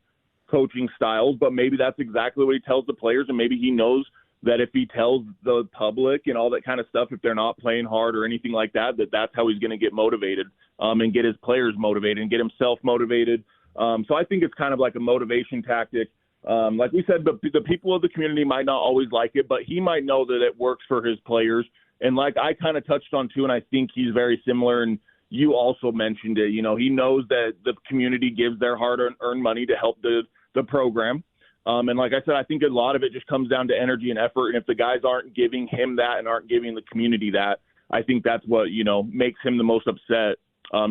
coaching styles, but maybe that's exactly what he tells the players, and maybe he knows that if he tells the public and all that kind of stuff, if they're not playing hard or anything like that, that's how he's going to get motivated and get his players motivated and get himself motivated. So I think it's kind of like a motivation tactic. Like we said, the people of the community might not always like it, but he might know that it works for his players. And like I kind of touched on too, and I think he's very similar, and you also mentioned it, you know, he knows that the community gives their hard-earned money to help the program. And like I said, I think a lot of it just comes down to energy and effort. And if the guys aren't giving him that and aren't giving the community that, I think that's what, you know, makes him the most upset,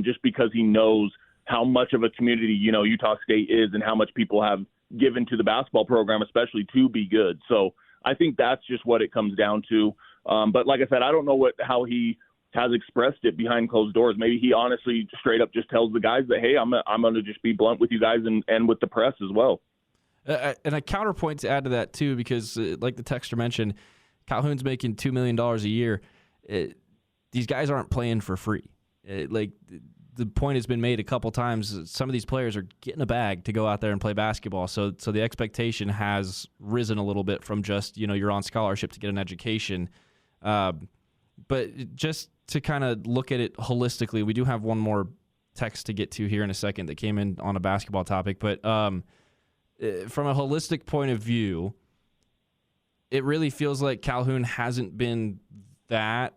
just because he knows how much of a community, you know, Utah State is and how much people have given to the basketball program, especially to be good. So I think that's just what it comes down to. But like I said, I don't know how he has expressed it behind closed doors. Maybe he honestly straight up just tells the guys that, hey, I'm going to just be blunt with you guys and with the press as well. And a counterpoint to add to that, too, because like the texter mentioned, Calhoun's making $2 million a year. These guys aren't playing for free. Like the point has been made a couple times, some of these players are getting a bag to go out there and play basketball. So the expectation has risen a little bit from just, you know, you're on scholarship to get an education. But just to kind of look at it holistically, we do have one more text to get to here in a second that came in on a basketball topic. But from a holistic point of view, it really feels like Calhoun hasn't been that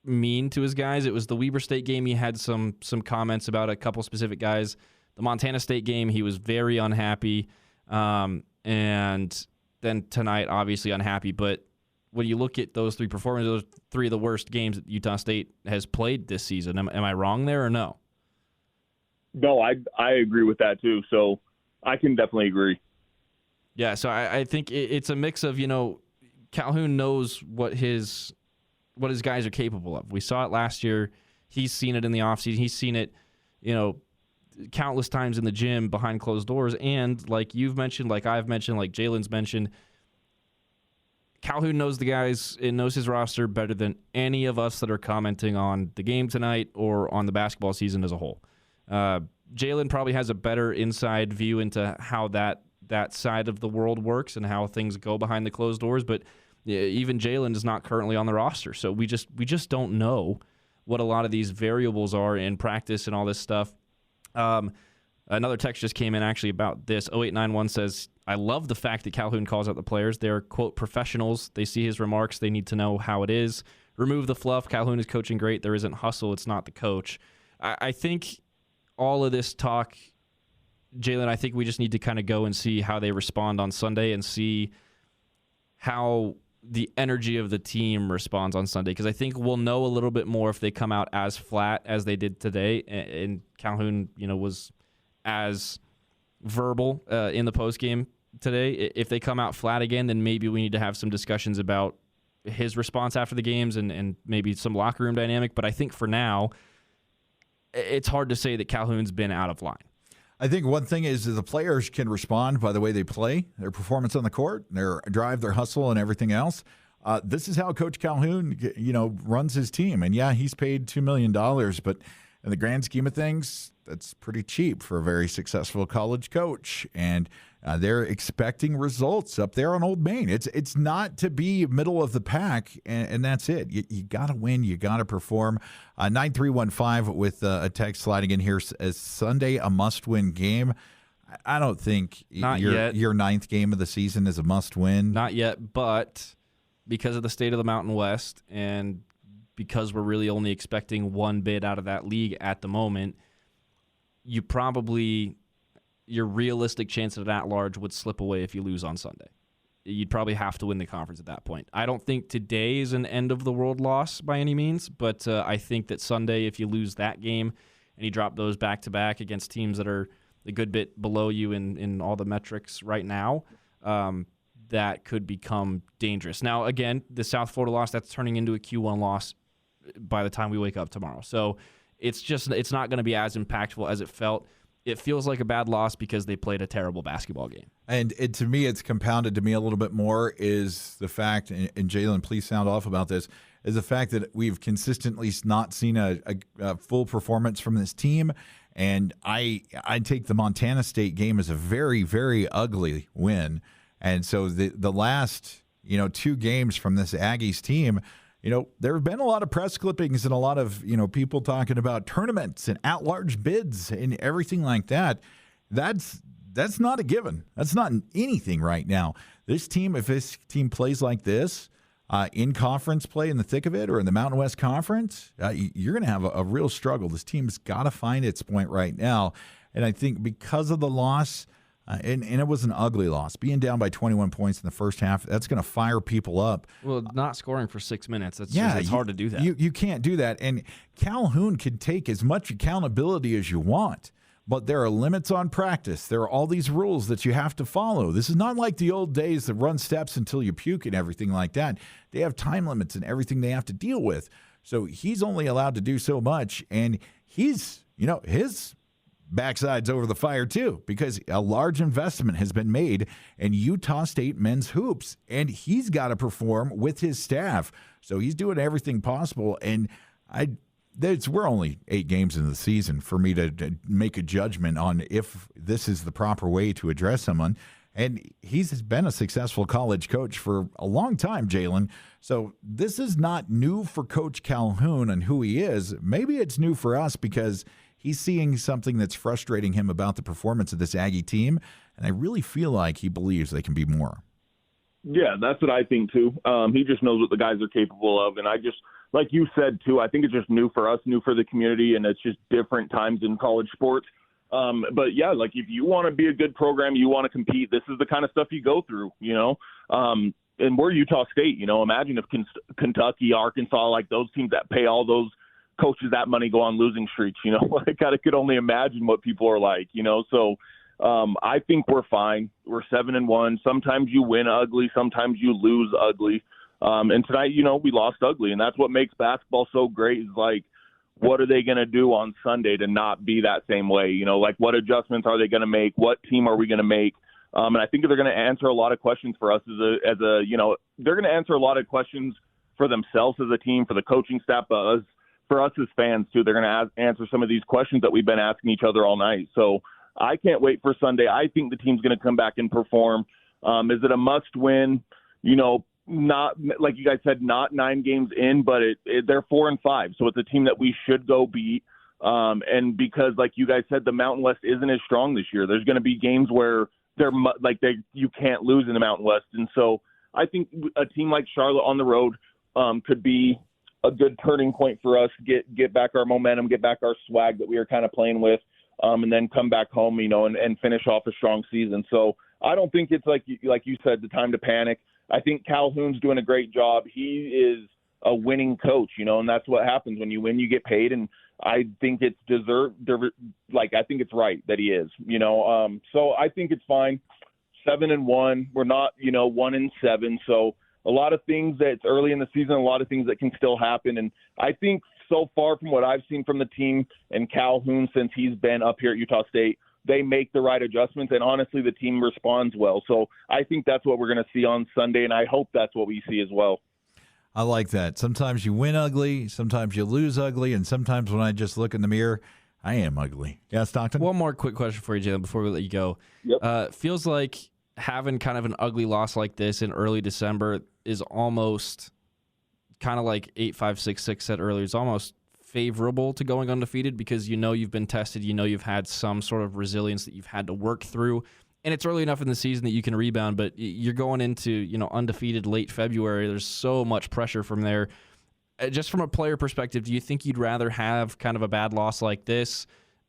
mean to his guys. It was the Weber State game. He had some comments about a couple specific guys. The Montana State game, he was very unhappy. And then tonight, obviously unhappy. But when you look at those three performances, those three of the worst games that Utah State has played this season. Am I wrong there or no? No, I agree with that too. So I can definitely agree. Yeah, so I think it's a mix of, you know, Calhoun knows what his guys are capable of. We saw it last year. He's seen it in the offseason. He's seen it, you know, countless times in the gym behind closed doors. And like you've mentioned, like I've mentioned, like Jalen's mentioned, Calhoun knows the guys and knows his roster better than any of us that are commenting on the game tonight or on the basketball season as a whole. Jalen probably has a better inside view into how that side of the world works and how things go behind the closed doors. But even Jalen is not currently on the roster, so we just don't know what a lot of these variables are in practice and all this stuff. Another text just came in actually about this. 0891 says, I love the fact that Calhoun calls out the players. They're, quote, professionals. They see his remarks. They need to know how it is. Remove the fluff. Calhoun is coaching great. There isn't hustle. It's not the coach. I think all of this talk, Jalen, I think we just need to kind of go and see how they respond on Sunday and see how the energy of the team responds on Sunday, because I think we'll know a little bit more if they come out as flat as they did today, and Calhoun, you know, was as verbal in the postgame today. If they come out flat again, then maybe we need to have some discussions about his response after the games and maybe some locker room dynamic. But I think for now, it's hard to say that Calhoun's been out of line. I think one thing is that the players can respond by the way they play, their performance on the court, their drive, their hustle, and everything else. This is how Coach Calhoun, you know, runs his team. And yeah, he's paid $2 million, but in the grand scheme of things, that's pretty cheap for a very successful college coach. And they're expecting results up there on Old Main. It's not to be middle of the pack, and that's it. You got to win. You got to perform. 9315 with a text sliding in here as Sunday, a must-win game. I don't think Not your yet. your 9th game of the season is a must-win. Not yet, but because of the state of the Mountain West and because we're really only expecting one bid out of that league at the moment, your realistic chance at at-large would slip away if you lose on Sunday. You'd probably have to win the conference at that point. I don't think today is an end-of-the-world loss by any means, but I think that Sunday, if you lose that game and you drop those back-to-back against teams that are a good bit below you in all the metrics right now, that could become dangerous. Now, again, the South Florida loss, that's turning into a Q1 loss by the time we wake up tomorrow. So it's not going to be as impactful as it felt. It feels like a bad loss because they played a terrible basketball game. And to me, it's compounded to me a little bit more is the fact, and Jalen, please sound off about this, is the fact that we've consistently not seen a full performance from this team. And I take the Montana State game as a very, very ugly win. And so the last 2 games from this Aggies team, there have been a lot of press clippings and a lot of people talking about tournaments and at-large bids and everything like that. That's not a given. That's not anything right now. This team, if this team plays like this in conference play in the thick of it or in the Mountain West Conference, you're going to have a real struggle. This team's got to find its point right now. And I think because of the loss, and it was an ugly loss, being down by 21 points in the first half, that's going to fire people up. Well, not scoring for 6 minutes, it's hard to do that. You can't do that. And Calhoun can take as much accountability as you want. But there are limits on practice. There are all these rules that you have to follow. This is not like the old days that run steps until you puke and everything like that. They have time limits and everything they have to deal with. So he's only allowed to do so much. And his backside's over the fire too, because a large investment has been made in Utah State men's hoops, and he's got to perform with his staff. So he's doing everything possible. And we're only 8 games into the season for me to make a judgment on if this is the proper way to address someone. And he's been a successful college coach for a long time, Jalen. So this is not new for Coach Calhoun and who he is. Maybe it's new for us because he's seeing something that's frustrating him about the performance of this Aggie team. And I really feel like he believes they can be more. Yeah, that's what I think too. He just knows what the guys are capable of. And I just, like you said too, I think it's just new for us, new for the community, and it's just different times in college sports. But yeah, like if you want to be a good program, you want to compete, this is the kind of stuff you go through, and we're Utah State, imagine if Kentucky, Arkansas, like those teams that pay all those coaches that money go on losing streaks, I kind of could only imagine what people are like, so I think we're fine. We're 7-1. Sometimes you win ugly. Sometimes you lose ugly. And tonight, we lost ugly, and that's what makes basketball so great is like, what are they going to do on Sunday to not be that same way? Like what adjustments are they going to make? What team are we going to make? And I think they're going to answer a lot of questions for us they're going to answer a lot of questions for themselves as a team, for the coaching staff, for us as fans too. They're going to answer some of these questions that we've been asking each other all night. So I can't wait for Sunday. I think the team's going to come back and perform. Is it a must win? Not like you guys said, not 9 games in, but they're 4-5. So it's a team that we should go beat. And because like you guys said, the Mountain West isn't as strong this year. There's going to be games where you can't lose in the Mountain West. And so I think a team like Charlotte on the road could be a good turning point for us, get back our momentum, get back our swag that we were kind of playing with, and then come back home, and finish off a strong season. So I don't think it's like you said, the time to panic. I think Calhoun's doing a great job. He is a winning coach, and that's what happens when you win, you get paid. And I think it's deserved. I think it's right that he is, so I think it's fine. 7-1. We're not, 1-7. So a lot of things that's early in the season, a lot of things that can still happen. And I think so far from what I've seen from the team and Calhoun since he's been up here at Utah State, they make the right adjustments, and honestly, the team responds well. So I think that's what we're going to see on Sunday, and I hope that's what we see as well. I like that. Sometimes you win ugly, sometimes you lose ugly, and sometimes when I just look in the mirror, I am ugly. Yeah, Stockton? One more quick question for you, Jalen, before we let you go. Yep. Feels like having kind of an ugly loss like this in early December is almost kind of like 8-5-6-6 said earlier. It's almost favorable to going undefeated because you know you've been tested, you know you've had some sort of resilience that you've had to work through, and it's early enough in the season that you can rebound, but you're going into undefeated late February. There's so much pressure from there. Just from a player perspective, do you think you'd rather have kind of a bad loss like this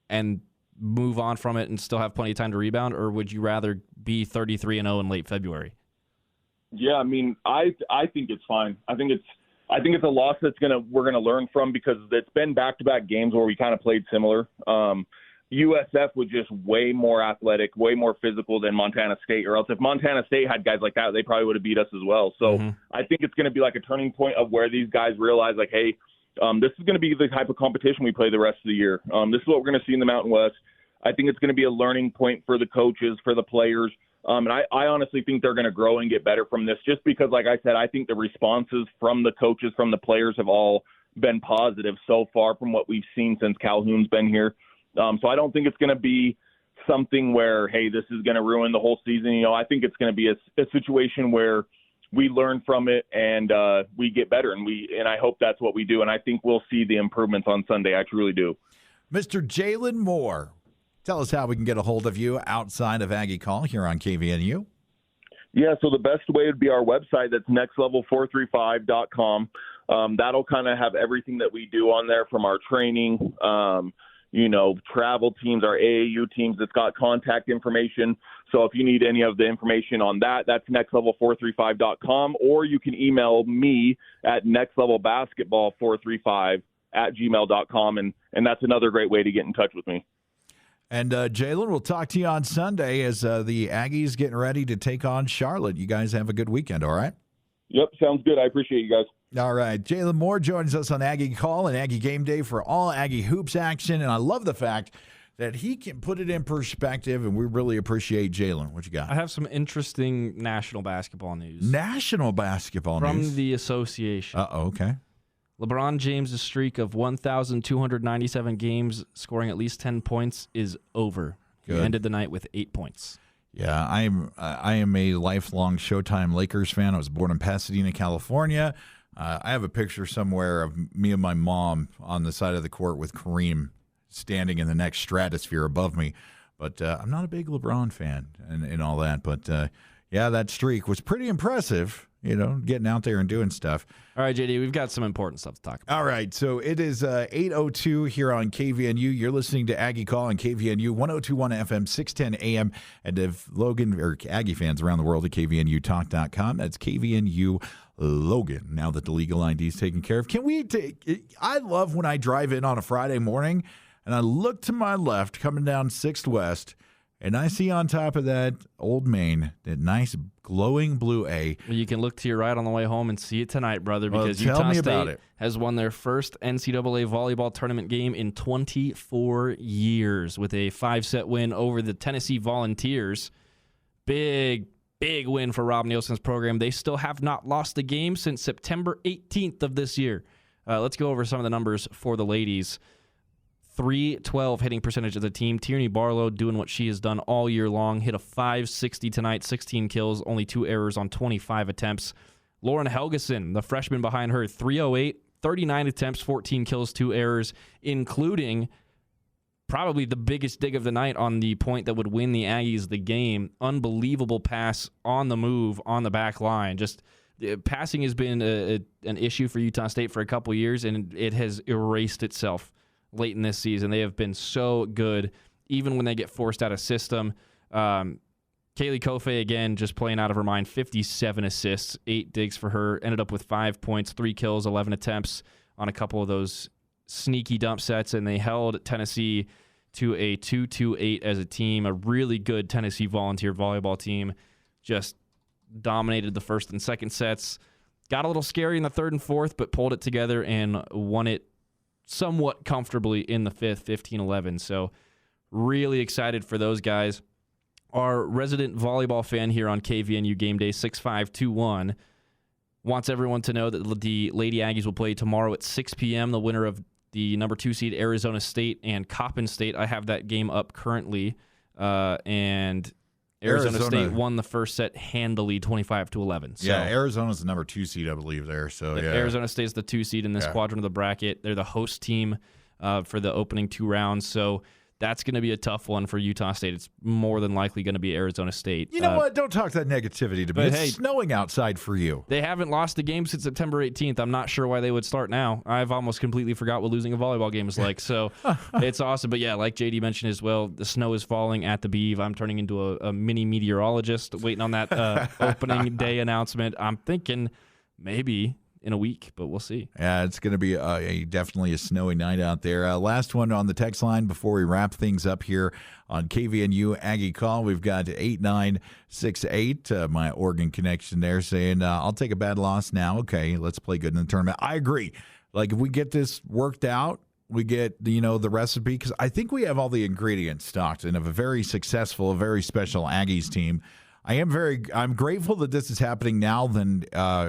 and move on from it and still have plenty of time to rebound, or would you rather be 33-0 in late February? Yeah, I mean, I think it's fine. I think it's a loss we're gonna learn from because it's been back-to-back games where we kind of played similar. USF was just way more athletic, way more physical than Montana State, or else if Montana State had guys like that, they probably would have beat us as well. So I think it's going to be like a turning point of where these guys realize, like, hey, this is going to be the type of competition we play the rest of the year. This is what we're going to see in the Mountain West. I think it's going to be a learning point for the coaches, for the players. And I honestly think they're going to grow and get better from this just because, like I said, I think the responses from the coaches, from the players have all been positive so far from what we've seen since Calhoun's been here. So I don't think it's going to be something where, hey, this is going to ruin the whole season. I think it's going to be a situation where we learn from it and we get better, and I hope that's what we do. And I think we'll see the improvements on Sunday. I truly do. Mr. Jalen Moore, tell us how we can get a hold of you outside of Aggie Call here on KVNU. Yeah, so the best way would be our website. That's nextlevel435.com. That'll kind of have everything that we do on there from our training, travel teams, our AAU teams. It's got contact information. So if you need any of the information on that, that's nextlevel435.com, or you can email me at nextlevelbasketball435@gmail.com, and that's another great way to get in touch with me. And Jalen, we'll talk to you on Sunday as the Aggies getting ready to take on Charlotte. You guys have a good weekend, all right? Yep, sounds good. I appreciate you guys. All right. Jalen Moore joins us on Aggie Call and Aggie Game Day for all Aggie Hoops action. And I love the fact that he can put it in perspective, and we really appreciate Jalen. What you got? I have some interesting national basketball news. National basketball news? From the association. Okay. LeBron James' streak of 1,297 games scoring at least 10 points is over. Good. He ended the night with 8 points. Yeah, I am a lifelong Showtime Lakers fan. I was born in Pasadena, California. I have a picture somewhere of me and my mom on the side of the court with Kareem standing in the next stratosphere above me. But I'm not a big LeBron fan and all that. But, yeah, that streak was pretty impressive, getting out there and doing stuff. All right, JD, we've got some important stuff to talk about. All right, so it is 8:02 here on KVNU. You're listening to Aggie Call on KVNU, 102.1 FM, 610 AM. And if Logan or Aggie fans around the world at KVNUtalk.com, that's KVNU Logan. Now that the legal ID is taken care of, can we take? I love when I drive in on a Friday morning and I look to my left coming down 6th West, and I see on top of that Old Main, that nice glowing blue A. You can look to your right on the way home and see it tonight, brother, because tell Utah me State about it. has won their first NCAA volleyball tournament game in 24 years with a 5-set win over the Tennessee Volunteers. Big win for Rob Nielsen's program. They still have not lost a game since September 18th of this year. Let's go over some of the numbers for the ladies. .312 hitting percentage of the team. Tierney Barlow doing what she has done all year long. Hit a .560 tonight, 16 kills, only 2 errors on 25 attempts. Lauren Helgeson, the freshman behind her, .308, 39 attempts, 14 kills, 2 errors, including probably the biggest dig of the night on the point that would win the Aggies the game. Unbelievable pass on the move on the back line. Just passing has been an issue for Utah State for a couple years, and it has erased itself late in this season. They have been so good, even when they get forced out of system. Kaylee Kofe, again, just playing out of her mind, 57 assists, 8 digs for her, ended up with 5 points, 3 kills, 11 attempts on a couple of those sneaky dump sets, and they held Tennessee to a 2-2-8 as a team. A really good Tennessee Volunteer volleyball team just dominated the first and second sets. Got a little scary in the third and fourth, but pulled it together and won it somewhat comfortably in the fifth, 15-11. So really excited for those guys. Our resident volleyball fan here on KVNU Game Day, 6521, wants everyone to know that the Lady Aggies will play tomorrow at 6 p.m. The winner of the number 2 seed Arizona State and Coppin State. I have that game up currently. And Arizona State won the first set handily, 25-11. So, yeah, Arizona's the number 2 seed, I believe, there. So yeah, Arizona State's the 2 seed in this quadrant of the bracket. They're the host team for the opening 2 rounds. So that's going to be a tough one for Utah State. It's more than likely going to be Arizona State. You know what? Don't talk that negativity to me. It's snowing outside for you. They haven't lost a game since September 18th. I'm not sure why they would start now. I've almost completely forgot what losing a volleyball game is like. So it's awesome. But yeah, like JD mentioned as well, the snow is falling at the Beeve. I'm turning into a mini meteorologist waiting on that opening day announcement. I'm thinking maybe in a week, but we'll see. Yeah, it's going to be definitely a snowy night out there. Last one on the text line before we wrap things up here on KVNU Aggie Call. We've got 8968, my Oregon connection there, saying, I'll take a bad loss now. Okay, let's play good in the tournament. I agree. Like, if we get this worked out, we get, the recipe, because I think we have all the ingredients, Stockton, of a very successful, a very special Aggies team. I'm grateful that this is happening now than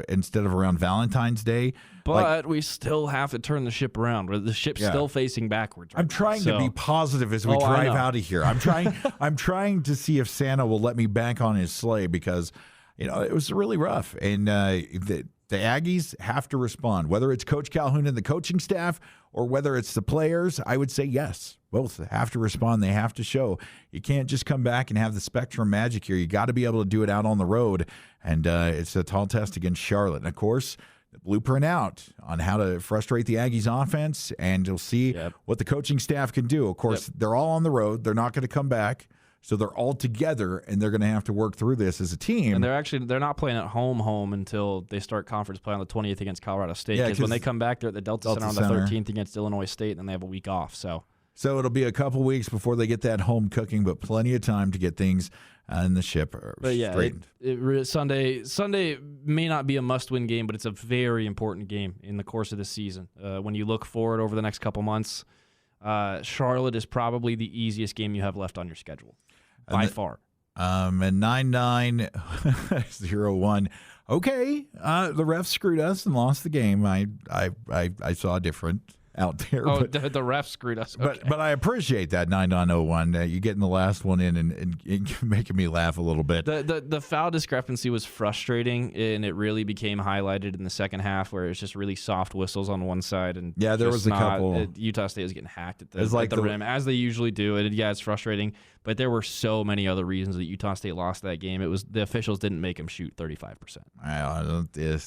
instead of around Valentine's Day. But we still have to turn the ship around. The ship's still facing backwards. I'm trying to be positive as we drive out of here. I'm trying to see if Santa will let me back on his sleigh, because it was really rough, and the Aggies have to respond, whether it's Coach Calhoun and the coaching staff or whether it's the players. I would say yes. Both have to respond. They have to show. You can't just come back and have the spectrum magic here. You got to be able to do it out on the road, and it's a tall test against Charlotte. And, of course, the blueprint out on how to frustrate the Aggies offense, and you'll see what the coaching staff can do. Of course, they're all on the road. They're not going to come back. So they're all together, and they're going to have to work through this as a team. And they're not playing at home until they start conference play on the 20th against Colorado State. Because when they come back, they're at the Delta Center on the 13th against Illinois State, and then they have a week off. So it'll be a couple weeks before they get that home cooking, but plenty of time to get things in the ship straightened. Sunday may not be a must-win game, but it's a very important game in the course of the season. When you look forward over the next couple months, Charlotte is probably the easiest game you have left on your schedule. By far. And 9901. Okay, the refs screwed us and lost the game. I saw different out there. Oh, but the refs screwed us. Okay. But I appreciate that 9901. You getting the last one in and making me laugh a little bit. The foul discrepancy was frustrating, and it really became highlighted in the second half, where it's just really soft whistles on one side, and there was a couple. Utah State was getting hacked at the rim, as they usually do. And it's frustrating, but there were so many other reasons that Utah State lost that game. It was the officials didn't make them shoot 35%.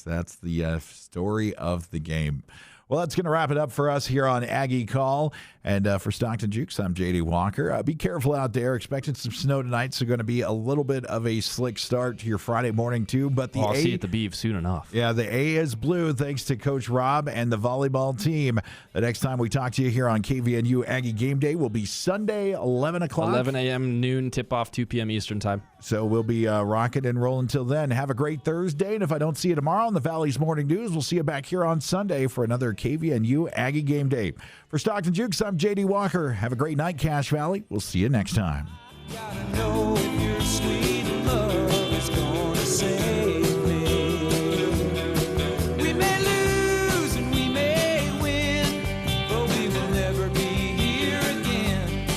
That's the story of the game. Well, that's going to wrap it up for us here on Aggie Call. And for Stockton Jukes, I'm J.D. Walker. Be careful out there. Expecting some snow tonight, so going to be a little bit of a slick start to your Friday morning, too. But I'll see you at the Beeve soon enough. Yeah, the A is blue, thanks to Coach Rob and the volleyball team. The next time we talk to you here on KVNU Aggie Game Day will be Sunday, 11 o'clock. 11 a.m. noon, tip-off, 2 p.m. Eastern time. So we'll be rocking and rolling till then. Have a great Thursday. And if I don't see you tomorrow on the Valley's Morning News, we'll see you back here on Sunday for another KVNU Aggie Game Day. For Stockton Jukes, I'm J.D. Walker. Have a great night, Cache Valley. We'll see you next time. Gotta know if your sweet love is gonna save me. We may lose and we may win, but we will never be here again.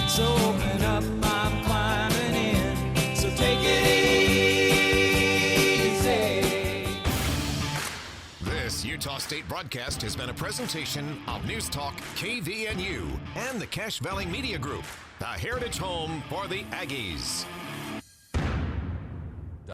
So open up, I'm climbing in. So take it easy. This Utah State broadcast has been a presentation of News Talk KVNU and the Cache Valley Media Group, the heritage home for the Aggies.